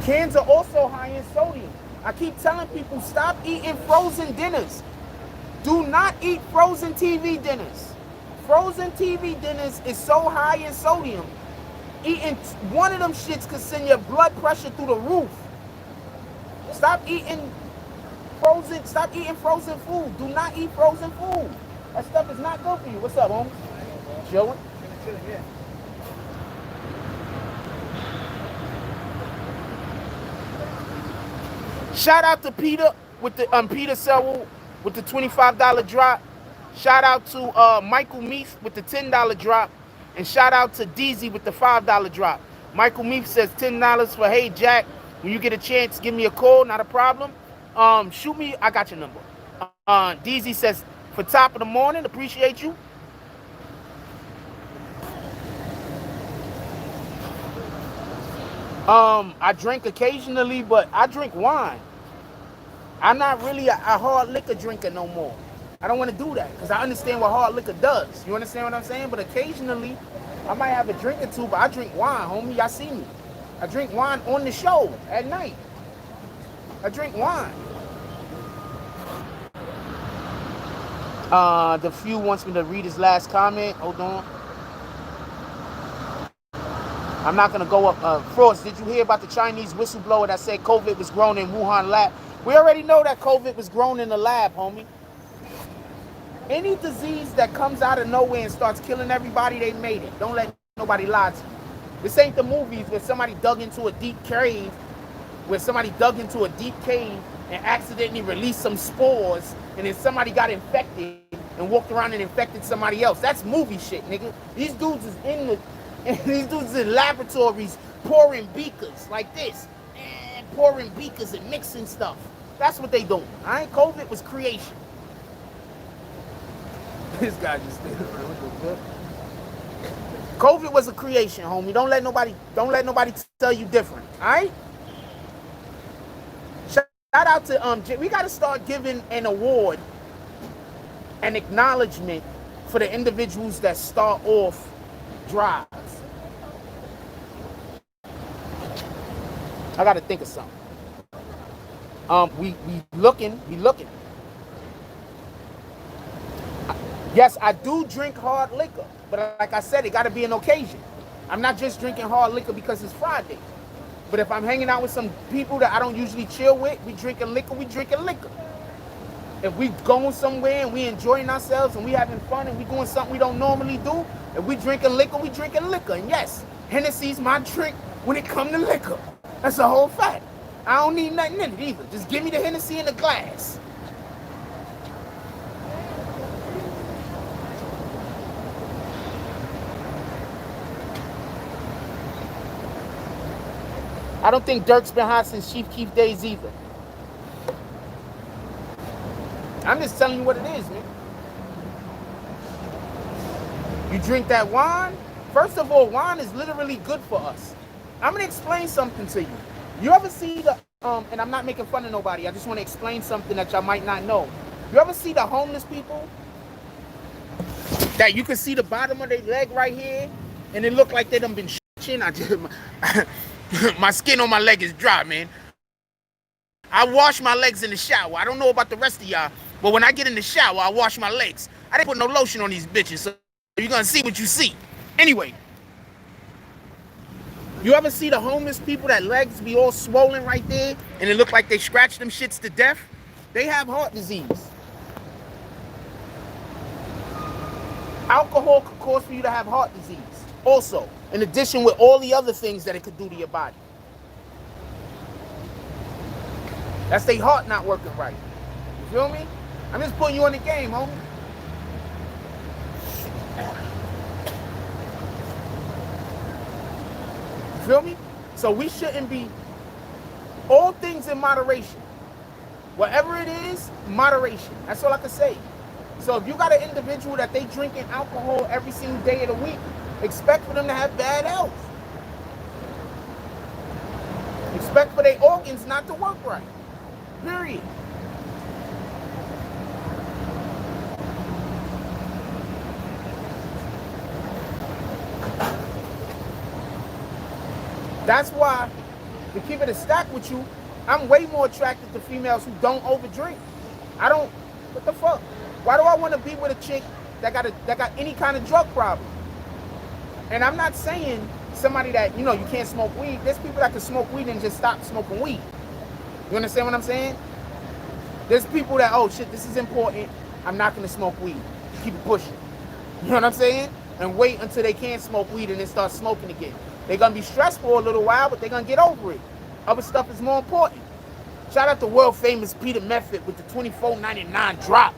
Cans are also high in sodium. I keep telling people, stop eating frozen dinners. Do not eat frozen TV dinners. Frozen TV dinners is so high in sodium. Eating one of them shits could send your blood pressure through the roof. Stop eating frozen food. Do not eat frozen food. That stuff is not good for you. What's up, homie? Chilling? Yeah. Shout out to Peter with the Peter Sewell with the $25 drop. Shout out to Michael Meath with the $10 drop. And shout out to DZ with the $5 drop. Michael Meath says $10 for Hey Jack. When you get a chance, give me a call, not a problem. Shoot me, I got your number. DZ says for top of the morning, appreciate you. I drink occasionally, but I drink wine. I'm not really a hard liquor drinker no more. I don't want to do that because I understand what hard liquor does. You understand what I'm saying? But occasionally, I might have a drink or two, but I drink wine, homie. Y'all see me. I drink wine on the show at night. I drink wine. The few wants me to read his last comment. Hold on. I'm not going to go up. Frost, did you hear about the Chinese whistleblower that said COVID was grown in Wuhan lab? We already know that COVID was grown in the lab, homie. Any disease that comes out of nowhere and starts killing everybody, they made it. Don't let nobody lie to you. This ain't the movies where somebody dug into a deep cave, and accidentally released some spores, and then somebody got infected and walked around and infected somebody else. That's movie shit, nigga. These dudes is in laboratories pouring beakers like this, and pouring beakers and mixing stuff. That's what they doing. COVID was creation. This guy just stayed around. COVID was a creation, homie. Don't let nobody tell you different. All right? Shout out to we got to start giving an award, an acknowledgement for the individuals that start off drives. I got to think of something. We looking. Yes, I do drink hard liquor, but like I said, it got to be an occasion. I'm not just drinking hard liquor because it's Friday. But if I'm hanging out with some people that I don't usually chill with, we drinking liquor. If we going somewhere and we enjoying ourselves and we having fun and we doing something we don't normally do, if we drinking liquor, we drinking liquor. And yes, Hennessy's my drink when it come to liquor. That's a whole fact. I don't need nothing in it either. Just give me the Hennessy in the glass. I don't think Durk's been hot since Chief Keef days either. I'm just telling you what it is, man. You drink that wine. First of all, wine is literally good for us. I'm going to explain something to you. You ever see the, and I'm not making fun of nobody. I just want to explain something that y'all might not know. You ever see the homeless people? That you can see the bottom of their leg right here, and it look like they done been itching. My skin on my leg is dry, man. I wash my legs in the shower. I don't know about the rest of y'all, but when I get in the shower, I wash my legs. I didn't put no lotion on these bitches, so you're gonna see what you see. Anyway, you ever see the homeless people that legs be all swollen right there, and it look like they scratched them shits to death? They have heart disease. Alcohol could cause for you to have heart disease also, in addition with all the other things that it could do to your body. That's their heart not working right. You feel me? I'm just putting you on the game, homie. You feel me? So we shouldn't be, all things in moderation. Whatever it is, moderation. That's all I can say. So if you got an individual that they drinking alcohol every single day of the week, expect for them to have bad health. Expect for their organs not to work right. Period. That's why, to keep it a stack with you, I'm way more attracted to females who don't overdrink. I don't, what the fuck? Why do I want to be with a chick that got any kind of drug problem? And I'm not saying somebody that, you know, you can't smoke weed. There's people that can smoke weed and just stop smoking weed. You understand what I'm saying? There's people that, oh shit, this is important, I'm not gonna smoke weed. Keep it pushing. You know what I'm saying? And wait until they can't smoke weed and then start smoking again. They're gonna be stressed for a little while, but they're gonna get over it. Other stuff is more important. Shout out to world famous Peter Method with the $24.99 drop.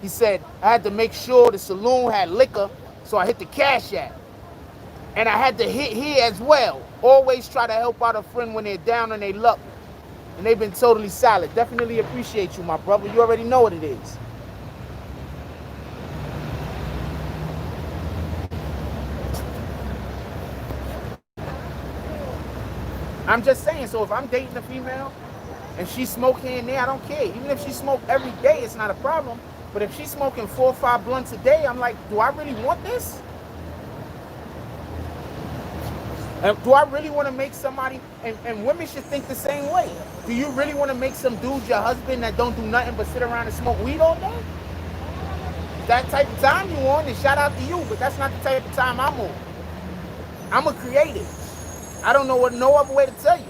He said, I had to make sure the saloon had liquor, so I hit the Cash App. And I had to hit here as well. Always try to help out a friend when they're down and they luck. And they've been totally solid. Definitely appreciate you, my brother. You already know what it is. I'm just saying, so if I'm dating a female and she smoke here and there, I don't care. Even if she smoke every day, it's not a problem. But if she's smoking 4 or 5 blunts a day, I'm like, do I really want this? And do I really want to make somebody, and women should think the same way. Do you really want to make some dude your husband that don't do nothing but sit around and smoke weed all day? That type of time you on, then shout out to you, but that's not the type of time I'm on. I'm a creative. I don't know what no other way to tell you.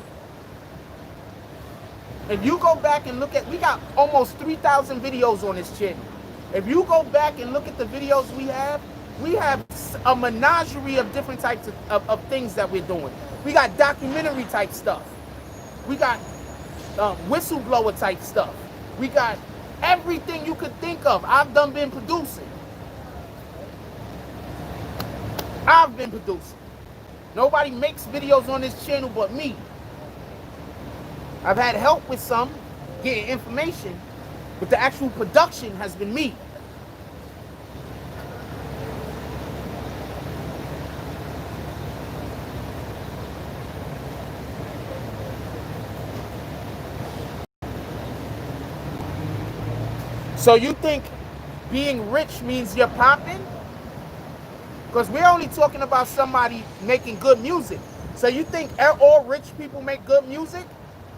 If you go back and look at, we got almost 3,000 videos on this channel. If you go back and look at the videos we have a menagerie of different types of things that we're doing. We got documentary type stuff. We got whistleblower type stuff. We got everything you could think of. I've been producing. I've been producing. Nobody makes videos on this channel but me. I've had help with some, getting information, but the actual production has been me. So you think being rich means you're popping? Because we're only talking about somebody making good music. So you think all rich people make good music?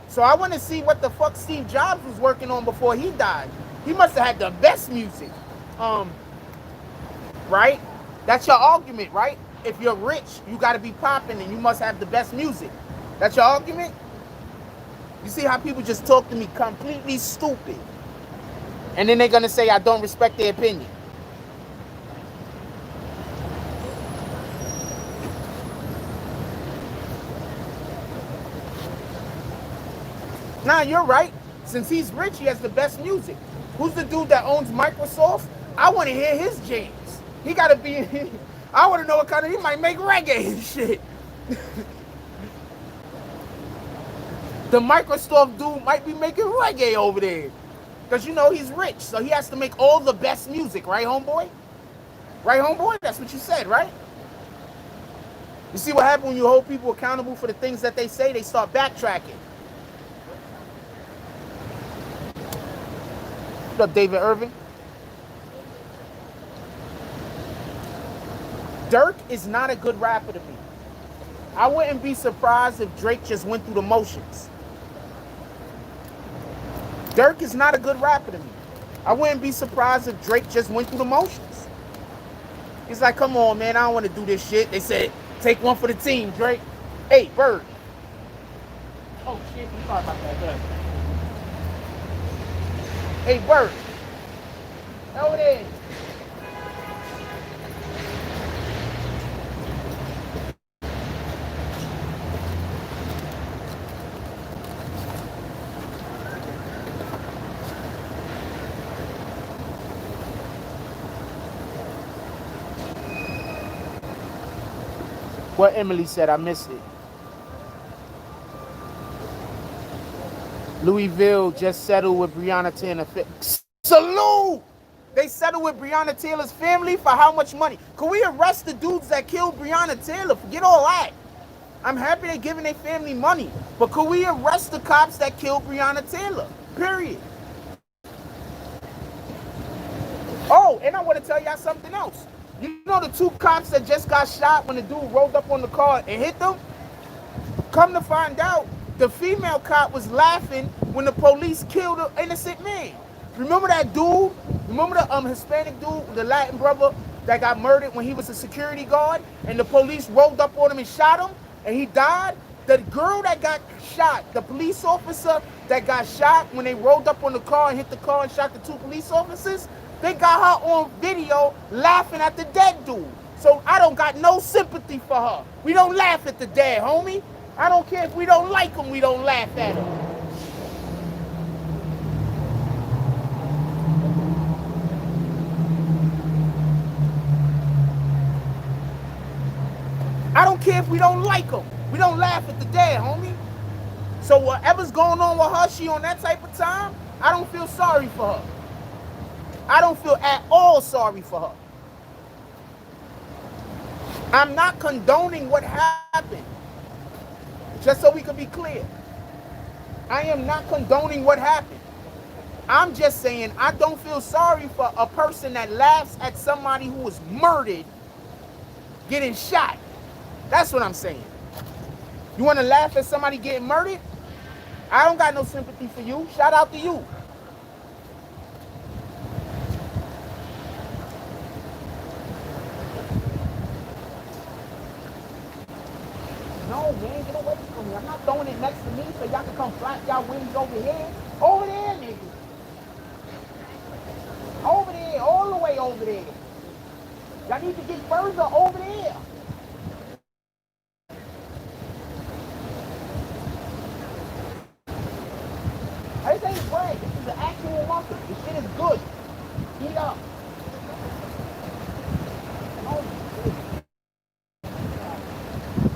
So I want to see what the fuck Steve Jobs was working on before he died. He must have had the best music. Right? That's your argument, right? If you're rich, you got to be popping and you must have the best music. That's your argument? You see how people just talk to me completely stupid. And then they're going to say I don't respect their opinion. Nah, you're right. Since he's rich, he has the best music. Who's the dude that owns Microsoft? I want to hear his jams. He got to be, I want to know what kind of, he might make reggae and shit. The Microsoft dude might be making reggae over there. Because, you know, he's rich, so he has to make all the best music, right, homeboy? Right, homeboy? That's what you said, right? You see what happens when you hold people accountable for the things that they say? They start backtracking. What up, David Irving? Durk is not a good rapper to me. I wouldn't be surprised if Drake just went through the motions. Durk is not a good rapper to me. I wouldn't be surprised if Drake just went through the motions. He's like, come on, man, I don't want to do this shit. They said, take one for the team, Drake. Hey, Bird. Oh, shit, I'm sorry about that, Bird. Hey, Bird. Over there. What Emily said, I missed it. Louisville just settled with Breonna Taylor. Salute! They settled with Breonna Taylor's family for how much money? Could we arrest the dudes that killed Breonna Taylor? Forget all that. I'm happy they're giving their family money. But could we arrest the cops that killed Breonna Taylor? Period. Oh, and I want to tell y'all something else. You know the two cops that just got shot when the dude rolled up on the car and hit them? Come to find out, the female cop was laughing when the police killed an innocent man. Remember that dude? Remember the Hispanic dude, the Latin brother that got murdered when he was a security guard and the police rolled up on him and shot him and he died? The girl that got shot, the police officer that got shot when they rolled up on the car and hit the car and shot the two police officers, they got her on video laughing at the dead dude. So I don't got no sympathy for her. We don't laugh at the dead, homie. I don't care if we don't like him, we don't laugh at him. I don't care if we don't like him. We don't laugh at the dead, homie. So whatever's going on with her, she on that type of time, I don't feel sorry for her. I don't feel at all sorry for her. I'm not condoning what happened. Just so we can be clear. I am not condoning what happened. I'm just saying I don't feel sorry for a person that laughs at somebody who was murdered getting shot. That's what I'm saying. You want to laugh at somebody getting murdered? I don't got no sympathy for you. Shout out to you. No, man, get away from me. I'm not throwing it next to me so y'all can come flap y'all wings over here. Over there, nigga. Over there, all the way over there. Y'all need to get further over there. This ain't bread. This is the actual muscle. This shit is good. Eat up. Oh, shit.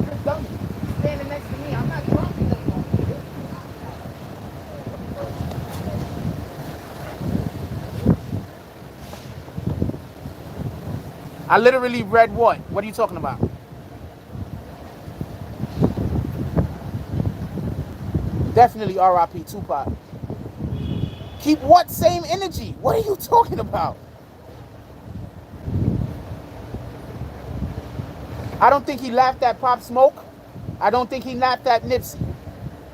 You're dumb. Standing next to me. I'm not dropping this one. I literally read what? What are you talking about? Definitely R.I.P. Tupac. Keep what same energy? What are you talking about? I don't think he laughed at Pop Smoke. I don't think he laughed at Nipsey.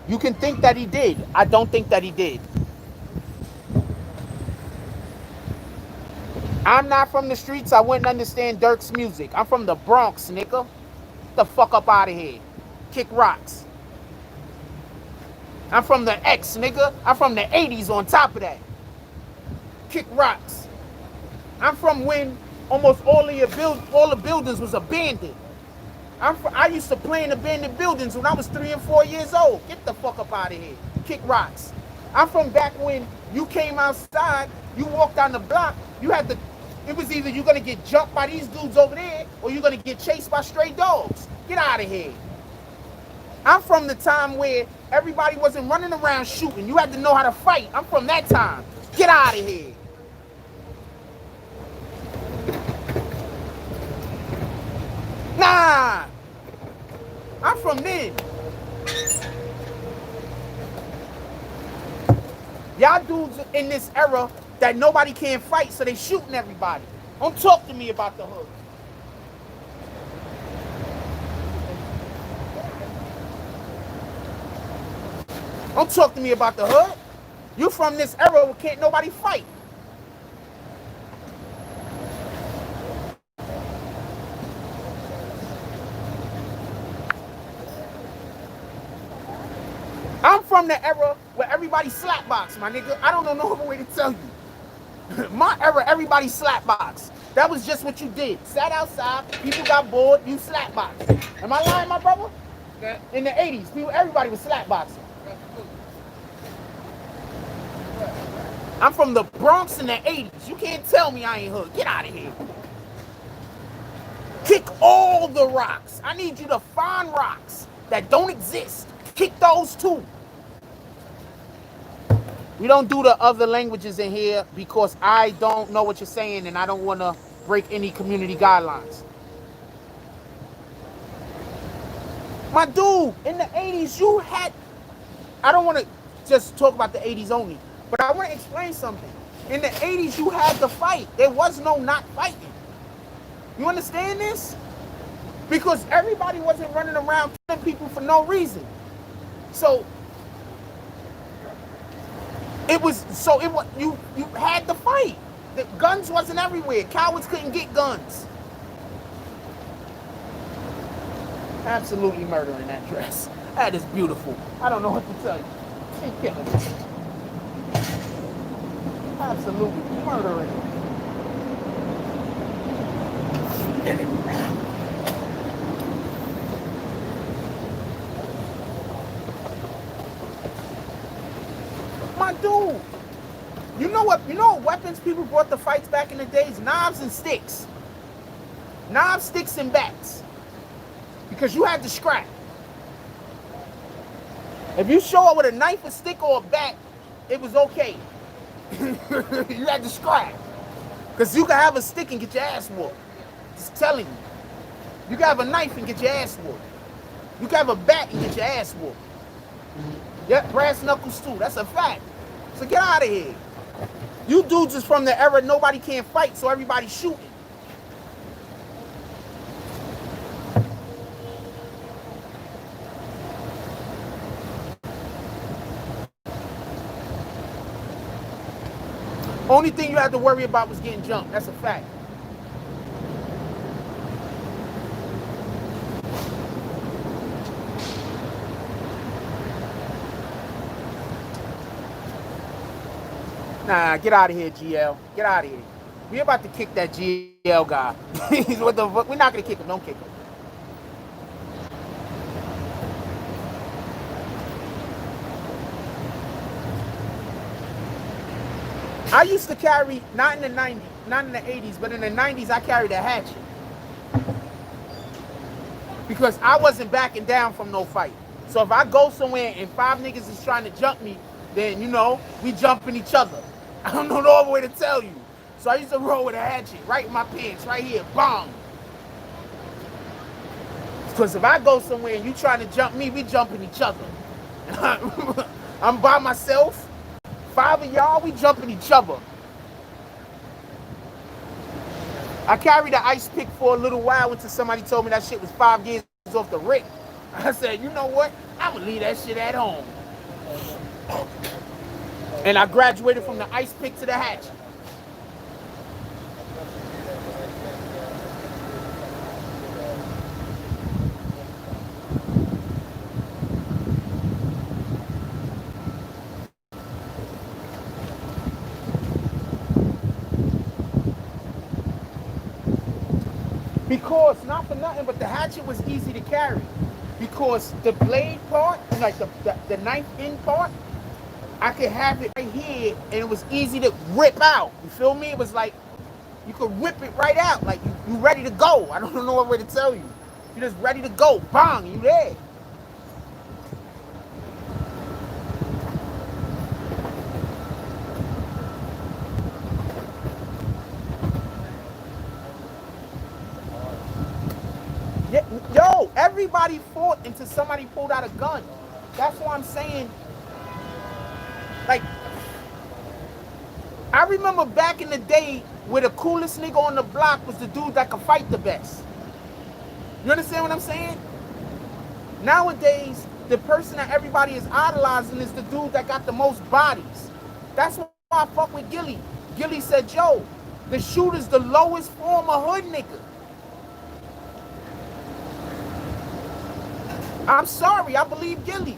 You can think that he did. I don't think that he did. I'm not from the streets. I wouldn't understand Durk's music. I'm from the Bronx, nigga. Get the fuck up out of here. Kick rocks. I'm from the X, nigga. I'm from the 80s on top of that. Kick rocks. I'm from when almost all the buildings was abandoned. I used to play in abandoned buildings when I was 3 and 4 years old. Get the fuck up out of here. Kick rocks. I'm from back when you came outside, you walked down the block, it was either you're gonna get jumped by these dudes over there or you're gonna get chased by stray dogs. Get out of here. I'm from the time where everybody wasn't running around shooting. You had to know how to fight. I'm from that time. Get out of here. Nah. I'm from then. Y'all dudes in this era that nobody can fight, so they shooting everybody. Don't talk to me about the hood. Don't talk to me about the hood. You from this era where can't nobody fight. I'm from the era where everybody slapbox, my nigga. I don't know no other way to tell you. My era, everybody slapbox. That was just what you did. Sat outside, people got bored, you slapbox. Am I lying, my brother? Yeah. In the 80s, everybody was slapboxing. I'm from the Bronx in the 80s. You can't tell me I ain't hood. Get out of here. Kick all the rocks. I need you to find rocks that don't exist. Kick those too. We don't do the other languages in here because I don't know what you're saying and I don't want to break any community guidelines. My dude, in the 80s, you had... I don't want to just talk about the 80s only, but I want to explain something. In the 80s, you had to fight. There was no not fighting. You understand this? Because everybody wasn't running around killing people for no reason. So you had to fight. The guns wasn't everywhere. Cowards couldn't get guns. Absolutely murdering that dress. That is beautiful. I don't know what to tell you. She's killing it. Absolutely murdering it. My dude, you know what weapons people brought to fights back in the days? Knives and sticks. Knives, sticks, and bats. Because you had to scrap. If you show up with a knife, a stick, or a bat, it was okay. You had to scrap. Because you could have a stick and get your ass whooped. Just telling you. You could have a knife and get your ass whooped. You could have a bat and get your ass whooped. Yep, brass knuckles too. That's a fact. So get out of here. You dudes is from the era nobody can fight, so everybody's shooting. Only thing you had to worry about was getting jumped. That's a fact. Nah, get out of here, GL. Get out of here. We're about to kick that GL guy. What the fuck? We're not gonna kick him. Don't kick him. I used to carry, not in the 90s, not in the 80s, but in the 90s, I carried a hatchet. Because I wasn't backing down from no fight. So if I go somewhere and 5 niggas is trying to jump me, then, you know, we jumping each other. I don't know no other way to tell you. So I used to roll with a hatchet right in my pants, right here, bang. Because if I go somewhere and you trying to jump me, we jumping each other. I'm by myself. 5 of y'all, we jumping each other. I carried the ice pick for a little while until somebody told me that shit was 5 years off the rip. I said, you know what? I'm gonna leave that shit at home. And I graduated from the ice pick to the hatchet. Because, not for nothing, but the hatchet was easy to carry. Because the blade part, like the knife in part, I could have it right here and it was easy to rip out. You feel me? It was like, you could rip it right out. Like, you ready to go. I don't know what way to tell you. You're just ready to go. Bang, you there. Yo, everybody fought until somebody pulled out a gun. That's why I'm saying, like, I remember back in the day where the coolest nigga on the block was the dude that could fight the best. You understand what I'm saying? Nowadays, the person that everybody is idolizing is the dude that got the most bodies. That's why I fuck with Gilly. Gilly said, yo, the shooter's the lowest form of hood nigga. I'm sorry, I believe Gilly.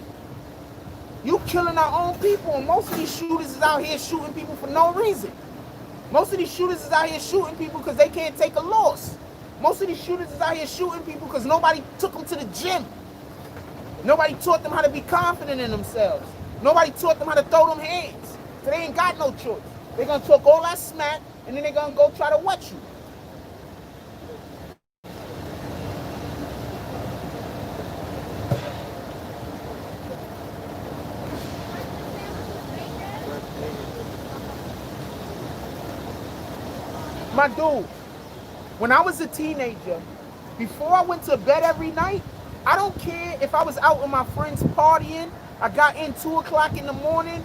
You killing our own people, and most of these shooters is out here shooting people for no reason. Most of these shooters is out here shooting people because they can't take a loss. Most of these shooters is out here shooting people because nobody took them to the gym. Nobody taught them how to be confident in themselves. Nobody taught them how to throw them hands. So they ain't got no choice. They're going to talk all that smack, and then they're going to go try to wet you. My dude, when I was a teenager, before I went to bed every night, I don't care if I was out with my friends partying, I got in 2 o'clock in the morning,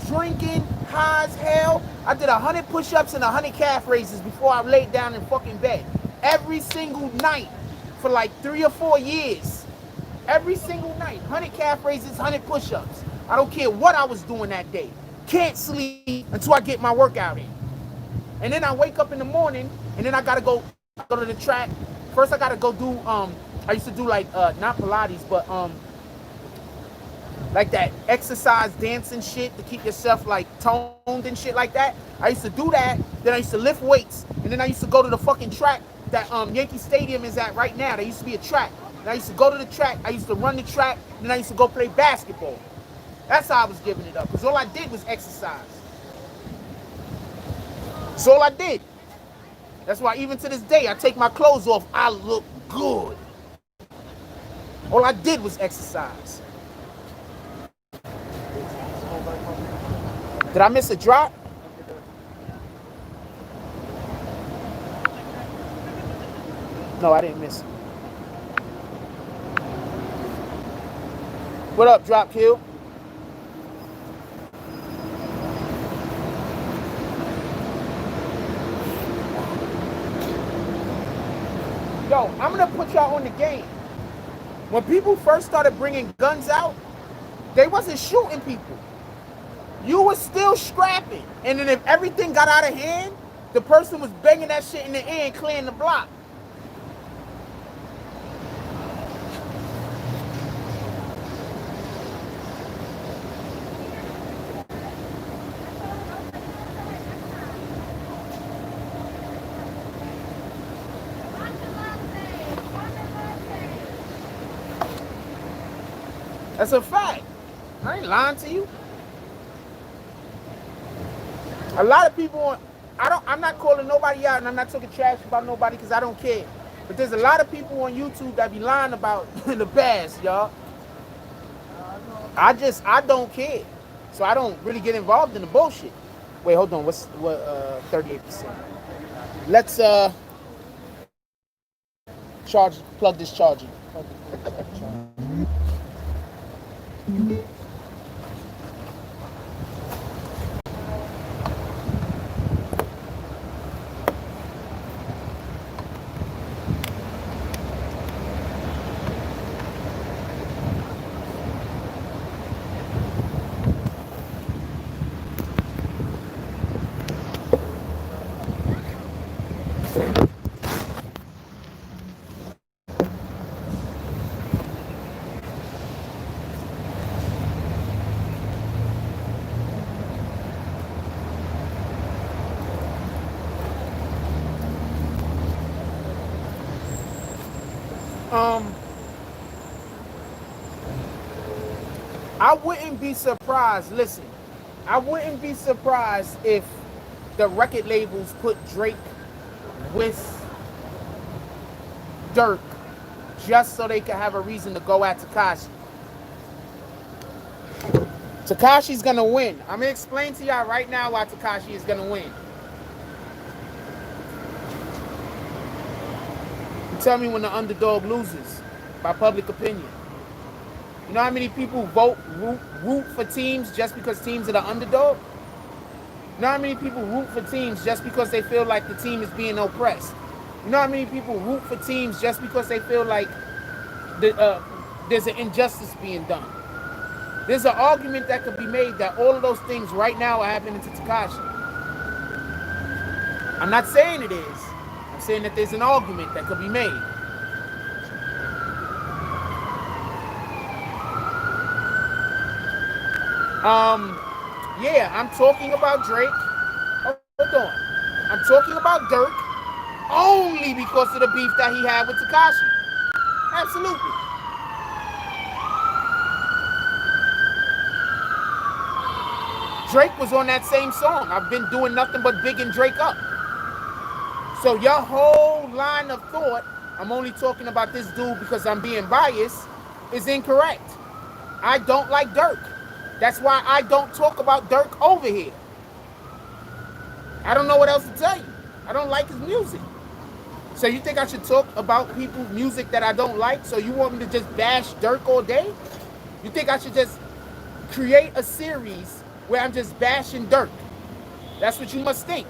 drinking, high as hell. I did 100 push-ups and 100 calf raises before I laid down in fucking bed. Every single night for like 3 or 4 years. Every single night, 100 calf raises, 100 push-ups. I don't care what I was doing that day. Can't sleep until I get my workout in. And then I wake up in the morning, and then I gotta go to the track. First, I gotta go do, I used to do like, not Pilates, but like that exercise dancing shit to keep yourself like toned and shit like that. I used to do that. Then I used to lift weights, and then I used to go to the fucking track that Yankee Stadium is at right now. There used to be a track. And I used to go to the track. I used to run the track, and then I used to go play basketball. That's how I was giving it up, because all I did was exercise. That's all I did. That's why even to this day, I take my clothes off, I look good. All I did was exercise. Did I miss a drop? No, I didn't miss it. What up, Drop Kill? Yo, I'm gonna put y'all on the game. When people first started bringing guns out, they wasn't shooting people. You was still scrapping. And then if everything got out of hand, the person was banging that shit in the air and clearing the block. That's a fact. I ain't lying to you. A lot of people, I'm not calling nobody out, and I'm not talking trash about nobody because I don't care. But there's a lot of people on YouTube that be lying about the past, y'all. I don't care. So I don't really get involved in the bullshit. Wait, hold on. What 38%? Let's plug this charger. I wouldn't be surprised, listen, I wouldn't be surprised if the record labels put Drake with Durk just so they could have a reason to go at Tekashi. Tekashi's gonna win. I'm gonna explain to y'all right now why Tekashi is gonna win. You tell me when the underdog loses by public opinion. You know how many people root for teams just because teams are the underdog? You know how many people root for teams just because they feel like the team is being oppressed? You know how many people root for teams just because they feel like there's an injustice being done. There's an argument that could be made that all of those things right now are happening to Tekashi. I'm not saying it is. I'm saying that there's an argument that could be made. Yeah, I'm talking about Drake. Hold on. I'm talking about Durk only because of the beef that he had with Tekashi. Absolutely. Drake was on that same song. I've been doing nothing but bigging Drake up. So your whole line of thought, I'm only talking about this dude because I'm being biased, is incorrect. I don't like Durk. That's why I don't talk about Durk over here. I don't know what else to tell you. I don't like his music. So you think I should talk about people's music that I don't like? So you want me to just bash Durk all day? You think I should just create a series where I'm just bashing Durk? That's what you must think.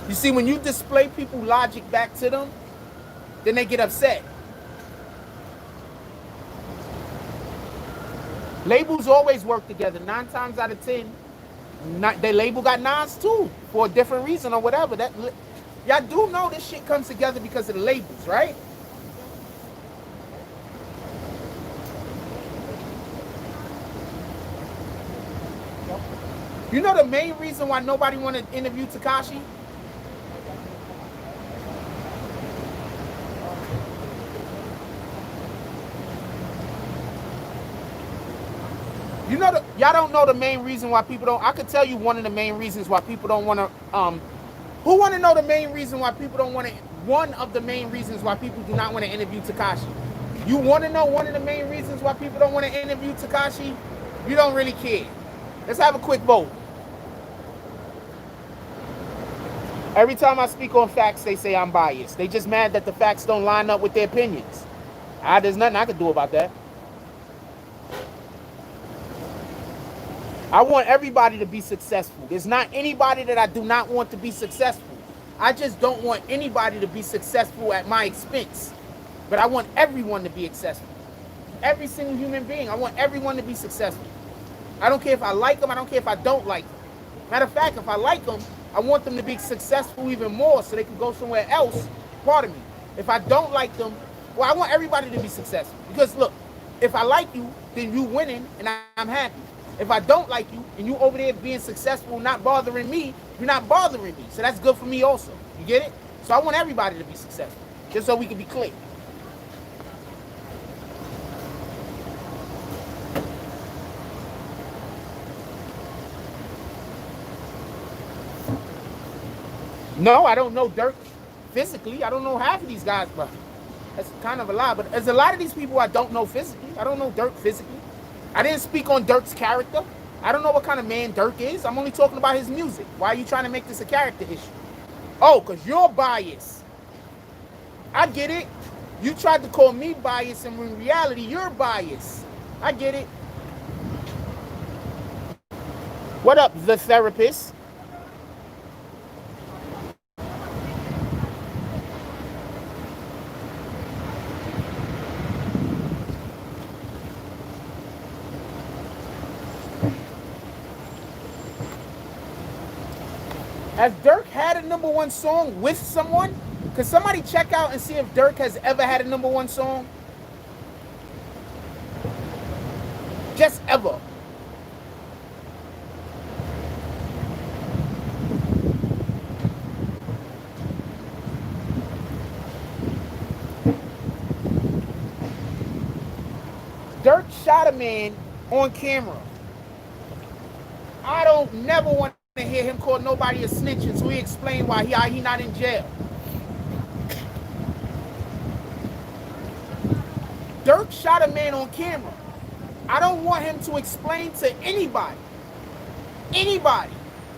You see, when you display people logic back to them, then they get upset. Labels always work together. 9 times out of 10, their label got nines too for a different reason or whatever. That y'all do know this shit comes together because of the labels, right? You know the main reason why nobody want to interview Tekashi? You know, y'all don't know the main reason why people don't. I could tell you one of the main reasons why people don't want to. Who want to know the main reason why people don't want to? One of the main reasons why people do not want to interview Tekashi. You want to know one of the main reasons why people don't want to interview Tekashi? You don't really care. Let's have a quick vote. Every time I speak on facts, they say I'm biased. They just mad that the facts don't line up with their opinions. There's nothing I can do about that. I want everybody to be successful. There's not anybody that I do not want to be successful. I just don't want anybody to be successful at my expense. But I want everyone to be successful. Every single human being, I want everyone to be successful. I don't care if I like them, I don't care if I don't like them. Matter of fact, if I like them, I want them to be successful even more so they can go somewhere else. Pardon me. If I don't like them, well, I want everybody to be successful. Because look, if I like you, then you winning and I'm happy. If I don't like you and you over there being successful, not bothering me, you're not bothering me. So that's good for me also. You get it? So I want everybody to be successful, just so we can be clear. No, I don't know Durk physically. I don't know half of these guys, but that's kind of a lie. But there's a lot of these people I don't know physically. I don't know Durk physically. I didn't speak on Durk's character. I don't know what kind of man Durk is. I'm only talking about his music. Why are you trying to make this a character issue? Oh, because you're biased. I get it. You tried to call me biased, and in reality, you're biased. I get it. What up, the therapist? Has Durk had a #1 song with someone? Could somebody check out and see if Durk has ever had a #1 song? Just ever. Durk shot a man on camera. I don't never want to hear him call nobody a snitch until he explain why he not in jail. Durk shot a man on camera. I don't want him to explain to anybody. Anybody.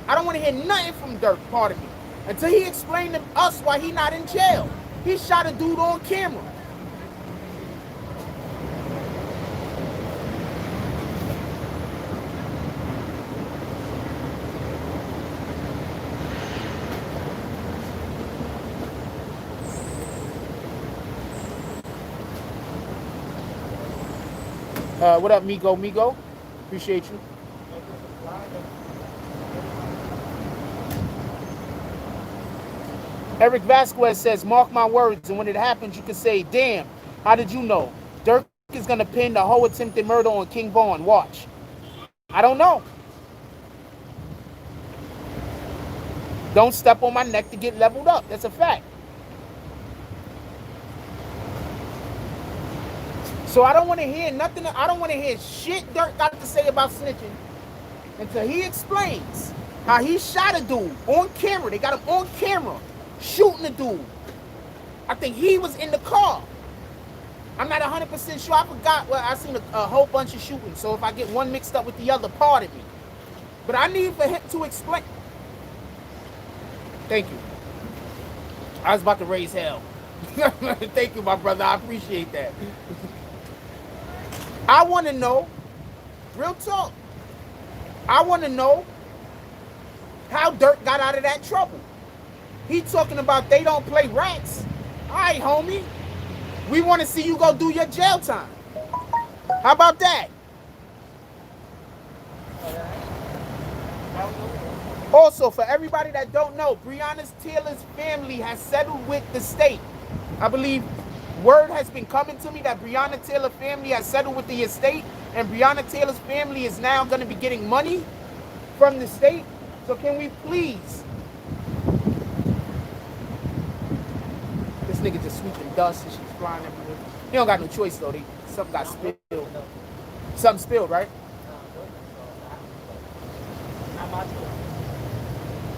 I don't want to hear nothing from Durk, pardon me, until he explained to us why he not in jail. He shot a dude on camera. What up, Migo? Migo? Appreciate you. Eric Vasquez says, mark my words, and when it happens, you can say, damn, how did you know? Durk is going to pin the whole attempted murder on King Vaughn. Watch. I don't know. Don't step on my neck to get leveled up. That's a fact. So I don't want to hear nothing. I don't want to hear shit Durk got to say about snitching until he explains how he shot a dude on camera. They got him on camera shooting a dude. I think he was in the car. I'm not 100% sure. I forgot. Well, I seen a whole bunch of shooting. So if I get one mixed up with the other, pardon me. But I need for him to explain. Thank you. I was about to raise hell. Thank you, my brother. I appreciate that. I want to know, real talk, I want to know how Durk got out of that trouble. He talking about they don't play rats. All right, homie. We want to see you go do your jail time. How about that? Also, for everybody that don't know, Breonna Taylor's family has settled with the state. I believe word has been coming to me that Breonna Taylor family has settled with the estate, and Breonna Taylor's family is now going to be getting money from the state. So can we please? This nigga just sweeping dust and she's flying everywhere. He don't got no choice though. Something got spilled. Something spilled, right?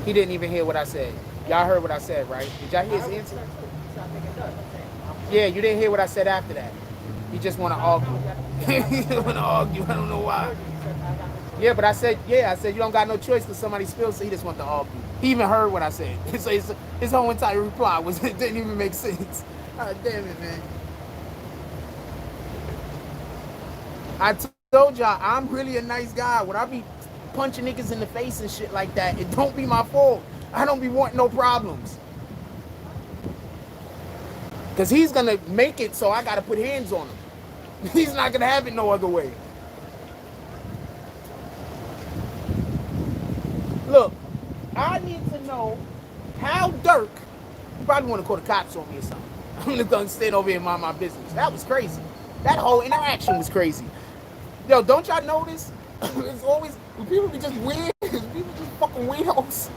He didn't even hear what I said. Y'all heard what I said, right? Did y'all hear his answer? Yeah, you didn't hear what I said after that. He just want to argue. He want to argue. I don't know why. Yeah, but I said you don't got no choice because somebody spilled, so he just want to argue. He even heard what I said. So his whole entire reply it didn't even make sense. God damn it, man. I told y'all I'm really a nice guy. When I be punching niggas in the face and shit like that, it don't be my fault. I don't be wanting no problems. Because he's going to make it so I got to put hands on him. He's not going to have it no other way. Look, I need to know how Durk, you probably want to call the cops on me or something. I'm just going to stand over here and mind my business. That was crazy. That whole interaction was crazy. Yo, don't y'all notice? It's always, people be just weird. People just fucking weirdos.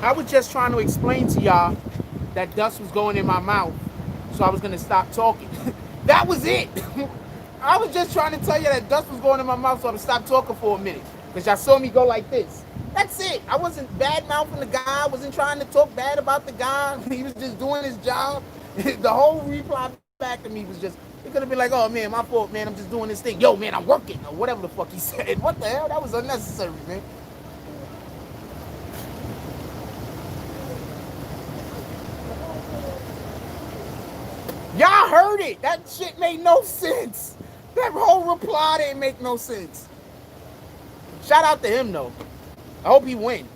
I was just trying to explain to y'all that dust was going in my mouth, so I was going to stop talking. That was it. I was just trying to tell you that dust was going in my mouth, so I would stop talking for a minute. Because y'all saw me go like this. That's it. I wasn't bad-mouthing the guy. I wasn't trying to talk bad about the guy. He was just doing his job. The whole reply back to me was just, he could have been like, oh, man, my fault, man. I'm just doing this thing. Yo, man, I'm working. Or whatever the fuck he said. What the hell? That was unnecessary, man. Y'all heard it. That shit made no sense. That whole reply didn't make no sense. Shout out to him, though. I hope he win.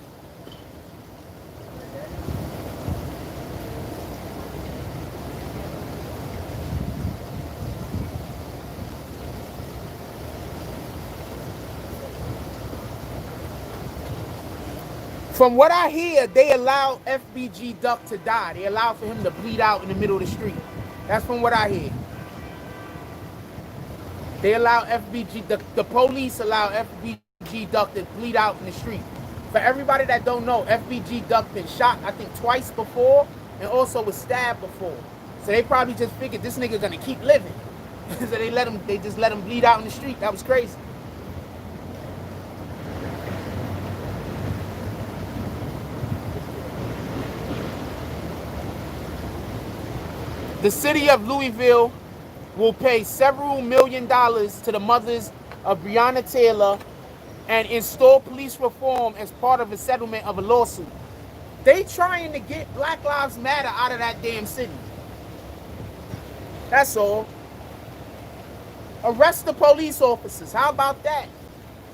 From what I hear, they allow FBG Duck to die. They allow for him to bleed out in the middle of the street. That's from what I hear. They allow FBG, the police allow FBG Duck to bleed out in the street. For everybody that don't know, FBG Duck been shot, I think, twice before, and also was stabbed before. So they probably just figured this nigga gonna keep living. So they just let him bleed out in the street. That was crazy. The city of Louisville will pay several $1 million to the mothers of Breonna Taylor and install police reform as part of a settlement of a lawsuit. They trying to get Black Lives Matter out of that damn city. That's all. Arrest the police officers. How about that?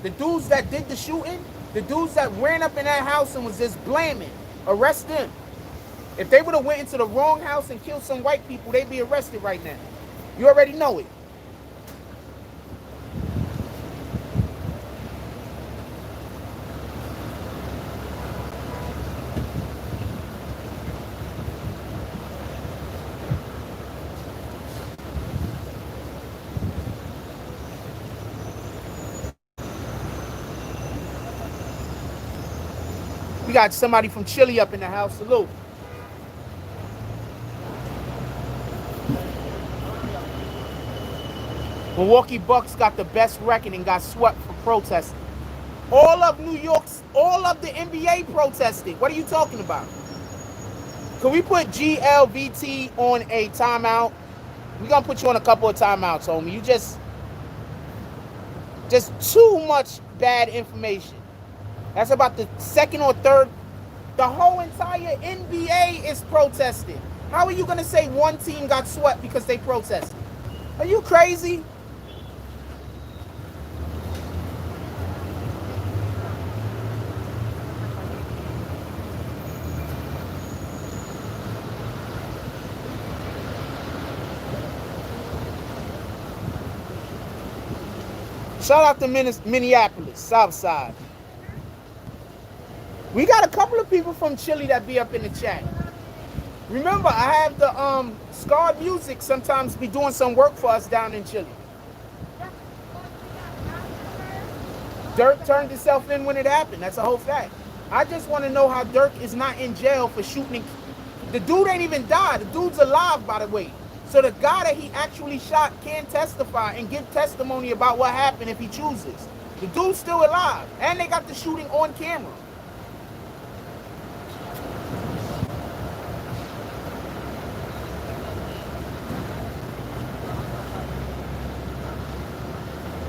The dudes that did the shooting, The dudes that ran up in that house and was just blaming, arrest them. If they would have went into the wrong house and killed some white people, they'd be arrested right now. You already know it. We got somebody from Chile up in the house. Salute. Milwaukee Bucks got the best record and got swept for protesting. All of New York's, all of the NBA protested. What are you talking about? Can we put GLVT on a timeout? We're going to put you on a couple of timeouts, homie. You just too much bad information. That's about the second or third. The whole entire NBA is protesting. How are you going to say one team got swept because they protested? Are you crazy? Shout out to Minneapolis, South Side. We got a couple of people from Chile that be up in the chat. Remember, I have the Scarred Music sometimes be doing some work for us down in Chile. Durk turned himself in when it happened. That's a whole fact. I just want to know how Durk is not in jail for shooting. The dude ain't even died. The dude's alive, by the way. So the guy that he actually shot can testify and give testimony about what happened if he chooses. The dude's still alive. And they got the shooting on camera.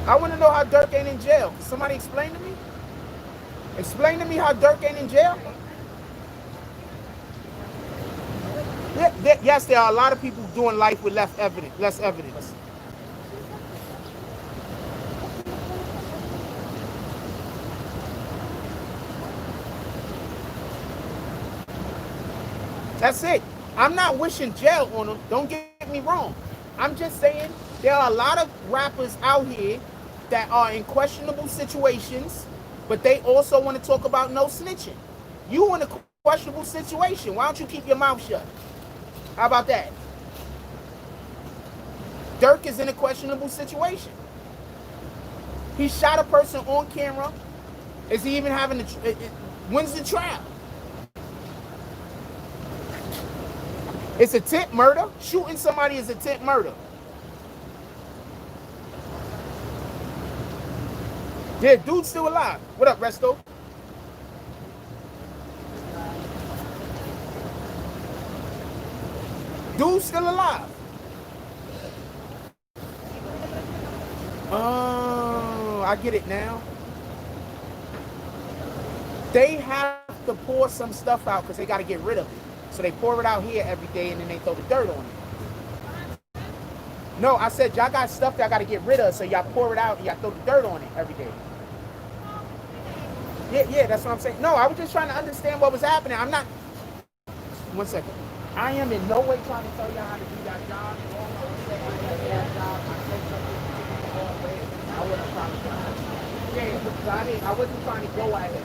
I want to know how Durk ain't in jail. Can somebody explain to me? Explain to me how Durk ain't in jail? Yes, there are a lot of people doing life with less evidence. That's it. I'm not wishing jail on them. Don't get me wrong. I'm just saying there are a lot of rappers out here that are in questionable situations, but they also want to talk about no snitching. You in a questionable situation. Why don't you keep your mouth shut? How about that? Durk is in a questionable situation. He shot a person on camera. Is he even having when's the trial? It's attempt murder. Shooting somebody is attempt murder. Yeah, dude's still alive. What up, Resto? Dude's still alive. Oh, I get it now. They have to pour some stuff out because they got to get rid of it. So they pour it out here every day and then they throw the dirt on it. No, I said y'all got stuff that I got to get rid of, so y'all pour it out and y'all throw the dirt on it every day. Yeah, that's what I'm saying. No, I was just trying to understand what was happening. I'm not. One second. I am in no way trying to tell y'all how to do that job. I wasn't trying to. Yeah, I wasn't trying to go at it.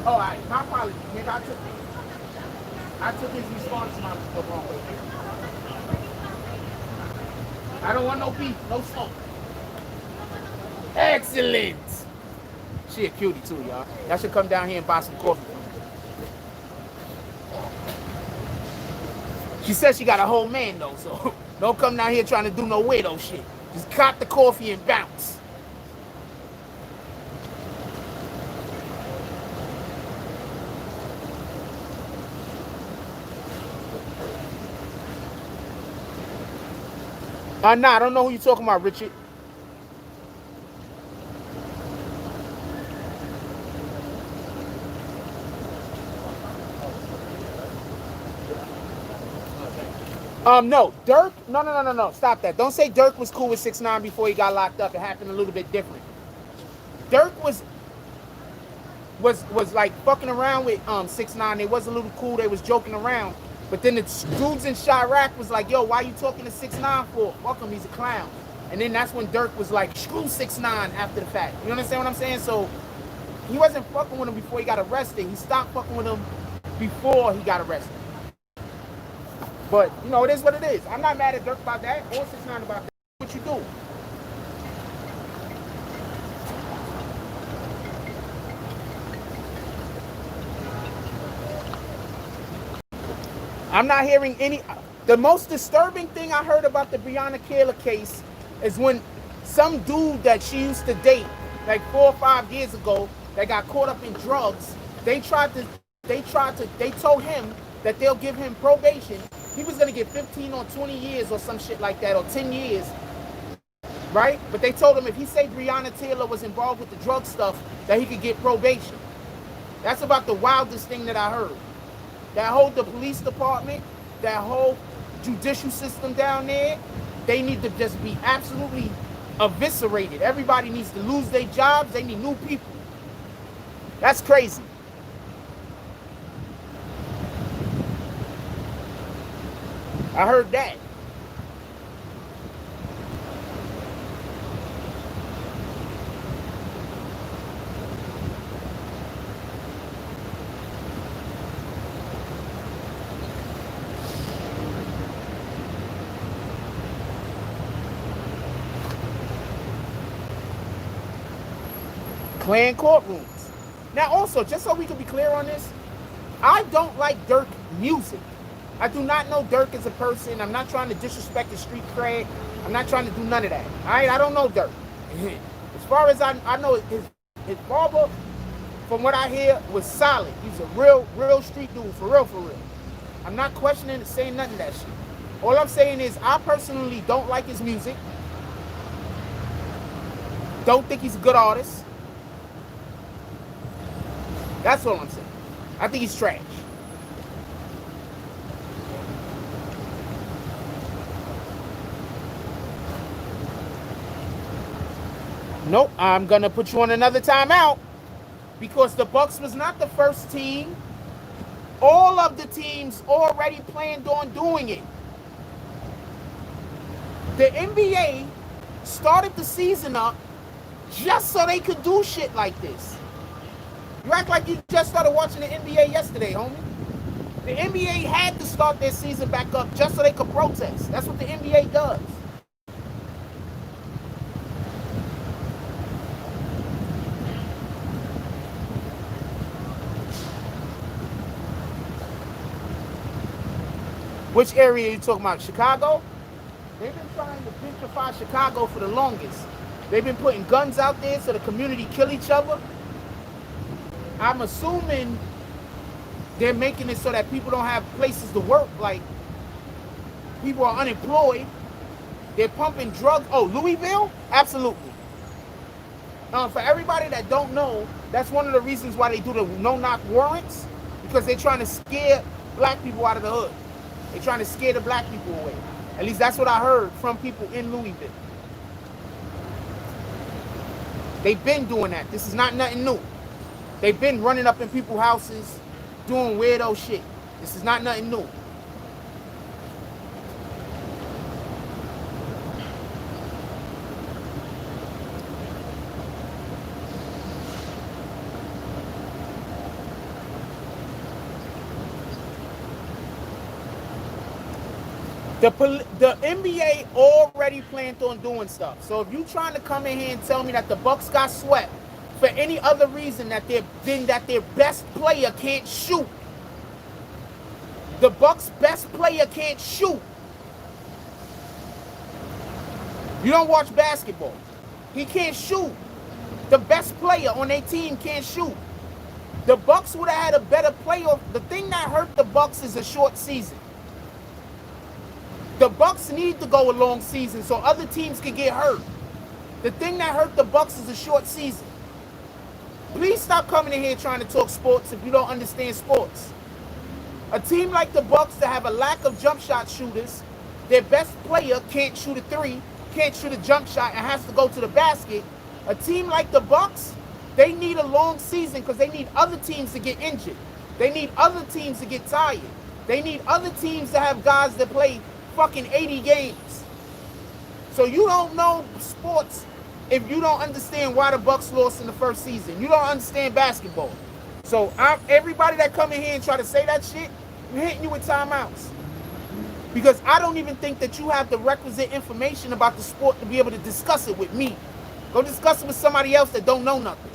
Oh, my apologies. Maybe I took his response the wrong way. I don't want no beef, no smoke. Excellent. She a cutie too, y'all. Y'all should come down here and buy some coffee. She said she got a whole man though, so don't come down here trying to do no weirdo shit. Just cop the coffee and bounce. Nah, I don't know who you're talking about, Richard. No, Durk, no, stop that. Don't say Durk was cool with 6ix9ine before he got locked up. It happened a little bit different. Durk was was like fucking around with 6ix9ine. They was a little cool. They was joking around. But then the dudes in Chirac was like, yo, why you talking to 6ix9ine for? Fuck him, he's a clown. And then that's when Durk was like, screw 6ix9ine after the fact. You understand what I'm saying? So he wasn't fucking with him before he got arrested. He stopped fucking with him before he got arrested. But, you know, it is what it is. I'm not mad at Durk about that or 6ix9ine about that. What you do? I'm not hearing any. The most disturbing thing I heard about the Breonna Taylor case is when some dude that she used to date like 4 or 5 years ago that got caught up in drugs, they told him that they'll give him probation. He was gonna get 15 or 20 years or some shit like that, or 10 years, right? But they told him if he said Breonna Taylor was involved with the drug stuff, that he could get probation. That's about the wildest thing that I heard. That whole, the police department, that whole judicial system down there, they need to just be absolutely eviscerated. Everybody needs to lose their jobs. They need new people. That's crazy. I heard that. Klan courtrooms. Now also, just so we can be clear on this, I don't like Durk music. I do not know Durk as a person. I'm not trying to disrespect his street cred. I'm not trying to do none of that. All right, I don't know Durk. As far as I know, his father, from what I hear, was solid. He's a real street dude, for real. I'm not questioning and saying nothing of that shit. All I'm saying is I personally don't like his music. Don't think he's a good artist. That's all I'm saying. I think he's trash. Nope, I'm gonna put you on another timeout because the Bucks was not the first team. All of the teams already planned on doing it. The NBA started the season up just so they could do shit like this. You act like you just started watching the NBA yesterday, homie. The NBA had to start their season back up just so they could protest. That's what the NBA does. Which area are you talking about? Chicago? They've been trying to gentrify Chicago for the longest. They've been putting guns out there so the community kill each other. I'm assuming they're making it so that people don't have places to work. Like, people are unemployed. They're pumping drugs. Oh, Louisville? Absolutely. For everybody that don't know, that's one of the reasons why they do the no-knock warrants, because they're trying to scare black people out of the hood. They're trying to scare the black people away. At least that's what I heard from people in Louisville. They've been doing that. This is not nothing new. They've been running up in people's houses, doing weirdo shit. This is not nothing new. The NBA already planned on doing stuff. So if you trying to come in here and tell me that the Bucks got swept for any other reason that their best player can't shoot, the Bucks' best player can't shoot. You don't watch basketball. He can't shoot. The best player on their team can't shoot. The Bucks would have had a better player. The thing that hurt the Bucks is a short season. The Bucks need to go a long season so other teams can get hurt. The thing that hurt the Bucks is a short season. Please stop coming in here trying to talk sports if you don't understand sports. A team like the Bucks that have a lack of jump shot shooters, their best player can't shoot a three, can't shoot a jump shot, and has to go to the basket. A team like the Bucks They need a long season because they need other teams to get injured. They need other teams to get tired. They need other teams to have guys that play fucking 80 games. So you don't know sports if you don't understand why the Bucks lost in the first season. You don't understand basketball. So everybody that come in here and try to say that shit, I'm hitting you with timeouts. Because I don't even think that you have the requisite information about the sport to be able to discuss it with me. Go discuss it with somebody else that don't know nothing.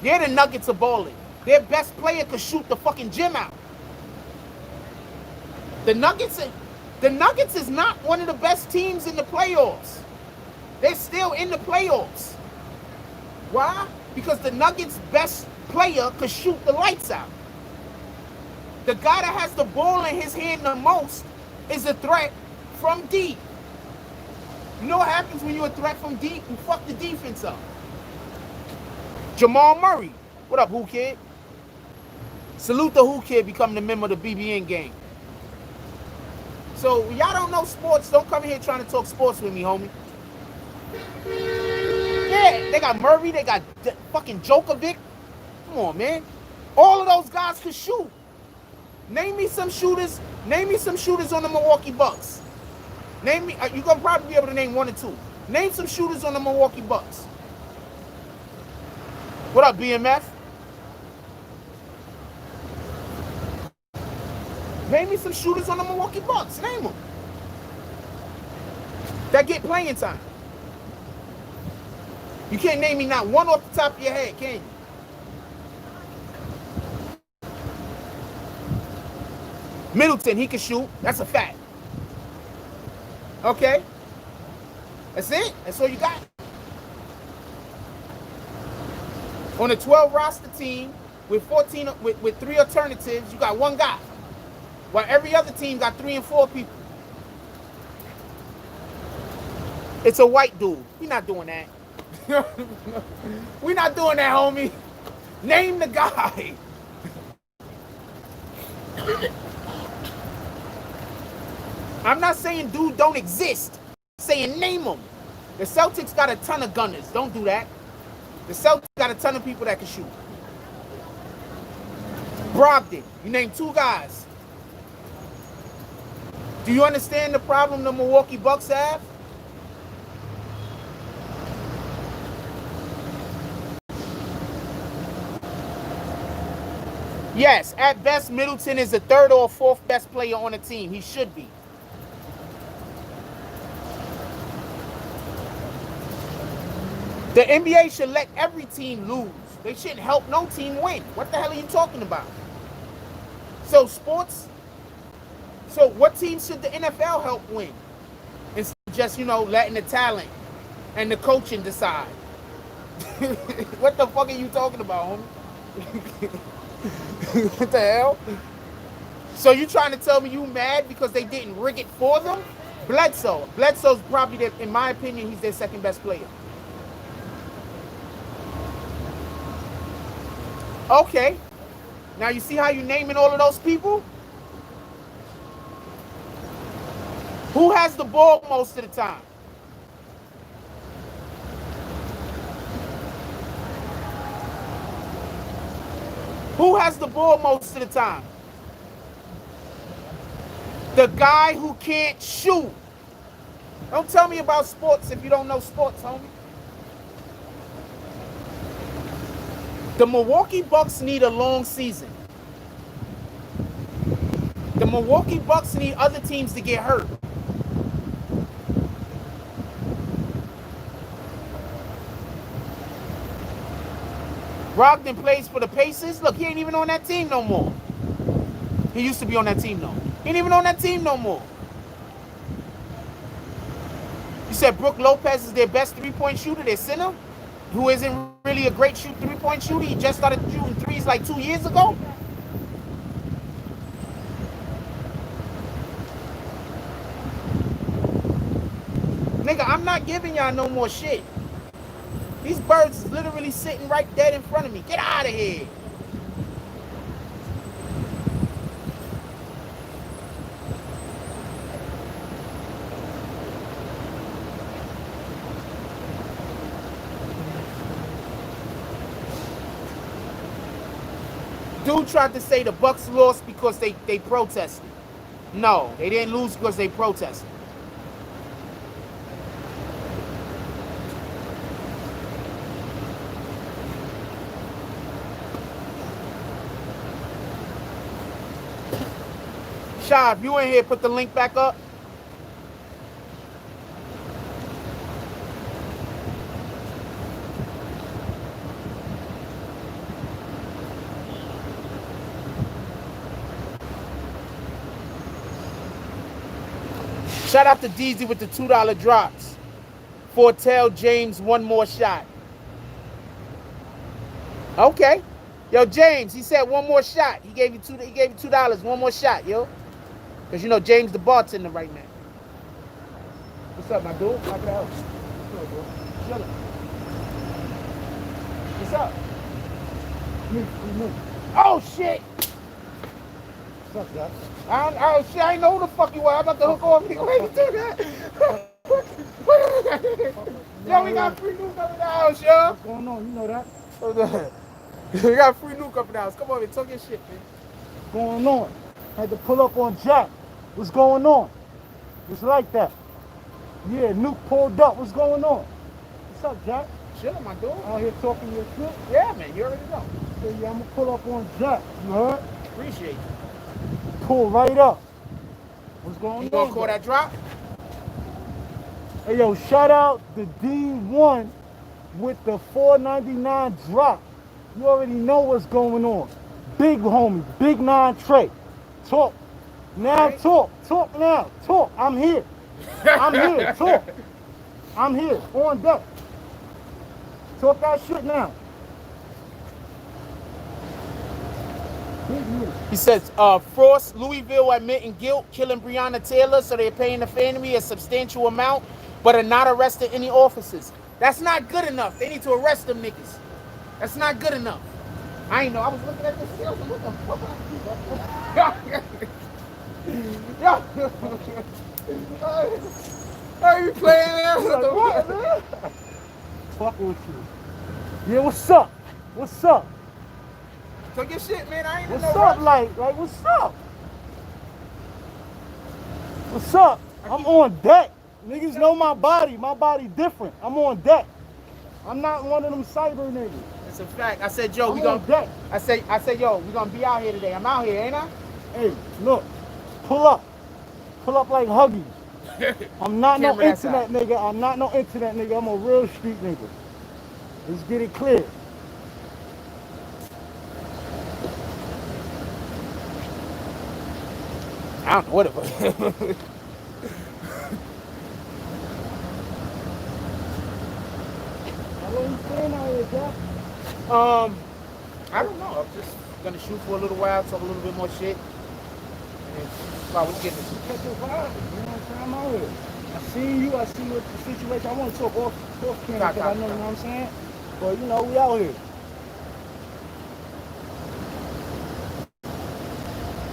Yeah, the Nuggets are balling. Their best player could shoot the fucking gym out. The Nuggets is not one of the best teams in the playoffs. They're still in the playoffs. Why? Because the Nuggets' best player could shoot the lights out. The guy that has the ball in his hand the most is a threat from deep. You know what happens when you're a threat from deep? You fuck the defense up. Jamal Murray. What up, Who Kid? Salute the Who Kid becoming a member of the BBN gang. So y'all don't know sports, don't come in here trying to talk sports with me, homie. Yeah, they got Murray, they got fucking Djokovic. Come on, man. All of those guys could shoot. Name me some shooters. Name me some shooters on the Milwaukee Bucks. Name me. You're gonna probably be able to name one or two. Name some shooters on the Milwaukee Bucks. What up, BMF? Name me some shooters on the Milwaukee Bucks. Name them. That get playing time. You can't name me not one off the top of your head, can you? Middleton, he can shoot. That's a fact. Okay. That's it. That's all you got. On a 12 roster team with 14 with 3 alternatives, you got one guy. While every other team got 3 and 4 people. It's a white dude. We're not doing that. We're not doing that, homie. Name the guy. I'm not saying dude don't exist. I'm saying name them. The Celtics got a ton of gunners. Don't do that. The Celtics got a ton of people that can shoot. Brogdon, you name 2 guys. Do you understand the problem the Milwaukee Bucks have? Yes, at best, Middleton is the 3rd or 4th best player on the team. He should be. The NBA should let every team lose. They shouldn't help no team win. What the hell are you talking about? So sports, so what teams should the NFL help win? Instead of just, letting the talent and the coaching decide. What the fuck are you talking about, homie? What the hell? So you trying to tell me you mad because they didn't rig it for them? Bledsoe. Bledsoe's probably, in my opinion, he's their 2nd best player. Okay. Now you see how you naming all of those people? Who has the ball most of the time? Who has the ball most of the time? The guy who can't shoot. Don't tell me about sports if you don't know sports, homie. The Milwaukee Bucks need a long season. The Milwaukee Bucks need other teams to get hurt. Brogdon plays for the Pacers. Look, he ain't even on that team no more. He used to be on that team, though. He ain't even on that team no more. You said Brook Lopez is their best 3-point shooter, their center, who isn't really a great 3-point shooter. He just started shooting threes like 2 years ago. Nigga, I'm not giving y'all no more shit. These birds is literally sitting right dead in front of me. Get out of here. dude tried to say the Bucks lost because they protested. No, they didn't lose because they protested. Sha, if you in here, put the link back up. Shout out to DZ with the $2 drops. Foretell James one more shot. Okay. Yo, James, he said one more shot. He gave you $2, one more shot, yo. Because you know James the bartender right now. What's up, my dude? How can I help? What's up, bro? Shut up. What's up? Me. Oh shit! What's up, guys? Oh shit, I ain't know who the fuck you were. I'm about to hook on me. Why you do that? Yo, we got free nuke up in the house, yo. What's going on? You know that. We got free nuke up in the house. Come on, man. Talk your shit, man. What's going on? Had to pull up on Jack. What's going on? It's like that. Yeah, nuke pulled up. What's going on? What's up, Jack? Chill, my dude. Out here talking your shit? Yeah, man. You already know. So, yeah, I'm going to pull up on Jack. You heard? Appreciate you. Pull right up. What's going on? You gonna call that drop? Hey, yo, shout out to D1 with the $4.99 drop. You already know what's going on. Big homie, big 9 tray. Talk. Now right. talk. Talk now. Talk. I'm here. I'm here. Talk. I'm here. On deck. Talk that shit now. He says, Frost, Louisville admitting guilt, killing Breonna Taylor, so they're paying the family a substantial amount, but are not arresting any officers. That's not good enough. They need to arrest them niggas. That's not good enough. I ain't know. I was looking at this shit. I was like, what the fuck? Are you playing there? What, man? Fucking with you. Yeah, what's up? What's up? Talk your shit, man. I ain't What's no up, rush. like, what's up? What's up? I'm on deck. Niggas know my body. My body different. I'm on deck. I'm not one of them cyber niggas. It's a fact. I said, Joe, I'm we on gonna. deck. I said, yo, we gonna be out here today. I'm out here, ain't I? Hey, look, pull up. Pull up like Huggies. I'm not no Camera that internet nigga. I'm not no internet nigga. I'm a real street nigga. Let's get it clear. I don't know what it was. What are you saying out here, Jack? I don't know. I'm just gonna shoot for a little while, talk a little bit more shit. And wow, what's getting this? Catch your vibe. You know what I'm saying? I'm out here. I see you. I see what the situation. I want to talk off camera because I know, you know what I'm saying? But, you know, we out here.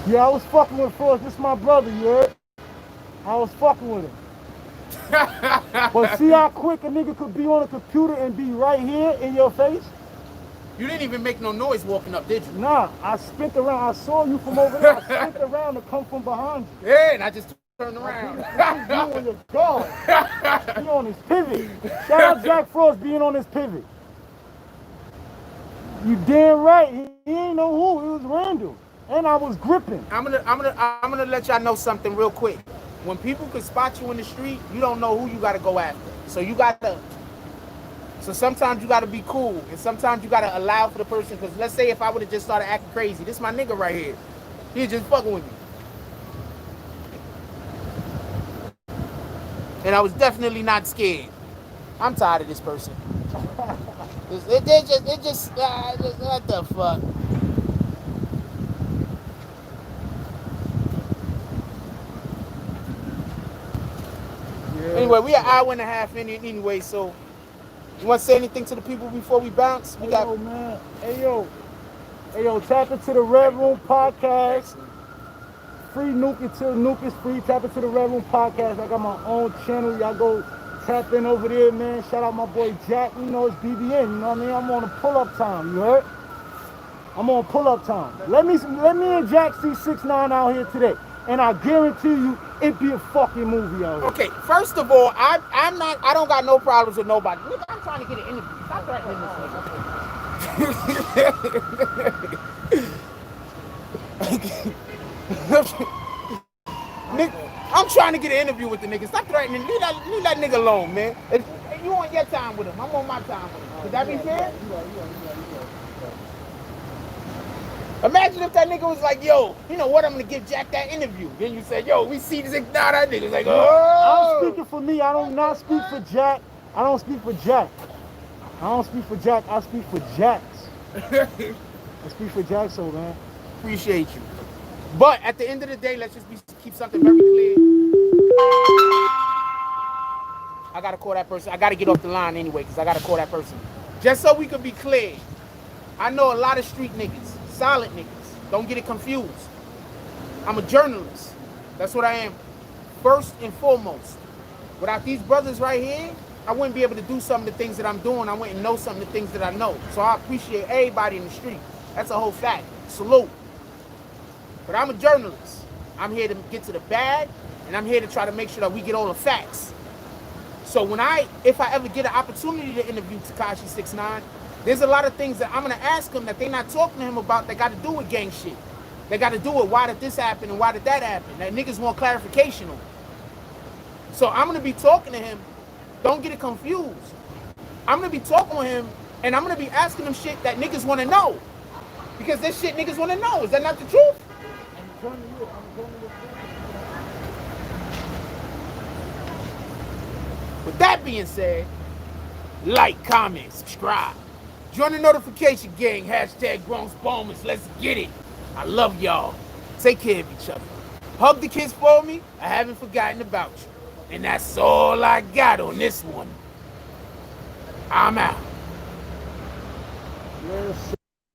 Yeah, I was fucking with Frost. This is my brother, you heard? I was fucking with him. But see how quick a nigga could be on a computer and be right here in your face? You didn't even make no noise walking up, did you? Nah, I spent around. I saw you from over there. I spent around to come from behind you. Yeah, and I just turned around. You on your guard. He on his pivot. Shout out Jack Frost being on his pivot. You damn right. He ain't know who. It was Randall. And I was gripping. I'm gonna let y'all know something real quick. When people can spot you in the street, you don't know who you gotta go after. So sometimes you gotta be cool, and sometimes you gotta allow for the person. Because let's say if I would have just started acting crazy, this is my nigga right here. He's just fucking with me. And I was definitely not scared. I'm tired of this person. What the fuck? Anyway, we an hour and a half in it anyway, so you want to say anything to the people before we bounce? Hey, yo, man. Hey, yo, tap into the Red Room Podcast. Free nuke until nuke is free. Tap into the Red Room Podcast. I got my own channel. Y'all go tap in over there, man. Shout out my boy Jack. You know, it's BBN. You know what I mean? I'm on a pull-up time. You heard? I'm on pull-up time. Let me and Jack see 6ix9ine out here today, and I guarantee you, it be a fucking movie out here. Okay, first of all, I don't got no problems with nobody. Nigga, I'm trying to get an interview. Stop threatening this nigga. Nigga, I'm trying to get an interview with the nigga. Stop threatening. Leave that nigga alone, man. If you on your time with him, I'm on my time with him. Could that be fair? Imagine if that nigga was like, yo, you know what, I'm gonna give Jack that interview. Then you said, yo, we see this. Nah, that nigga's like, oh. I'm speaking for me. I don't not speak for Jack. I don't speak for Jack. I don't speak for Jack. I speak for Jacks. I speak for Jack, so man. Appreciate you. But at the end of the day, let's just keep something very clear. I gotta call that person. I gotta get off the line anyway, because I gotta call that person. Just so we can be clear. I know a lot of street niggas, solid niggas. Don't get it confused. I'm a journalist. That's what I am. First and foremost. Without these brothers right here, I wouldn't be able to do some of the things that I'm doing. I wouldn't know some of the things that I know. So I appreciate everybody in the street. That's a whole fact. Salute. But I'm a journalist. I'm here to get to the bag, and I'm here to try to make sure that we get all the facts. So if I ever get an opportunity to interview Tekashi 6ix9ine, there's a lot of things that I'm gonna ask him that they're not talking to him about that got to do with gang shit. They got to do with why did this happen and why did that happen. That niggas want clarification on. So I'm gonna be talking to him. Don't get it confused. I'm gonna be talking with him, and I'm gonna be asking him shit that niggas want to know, because this shit niggas want to know. Is that not the truth? With that being said, like, comment, subscribe. Join the notification gang, #GrownSpoilers. Let's get it. I love y'all. Take care of each other. Hug the kids for me. I haven't forgotten about you. And that's all I got on this one. I'm out. Yes.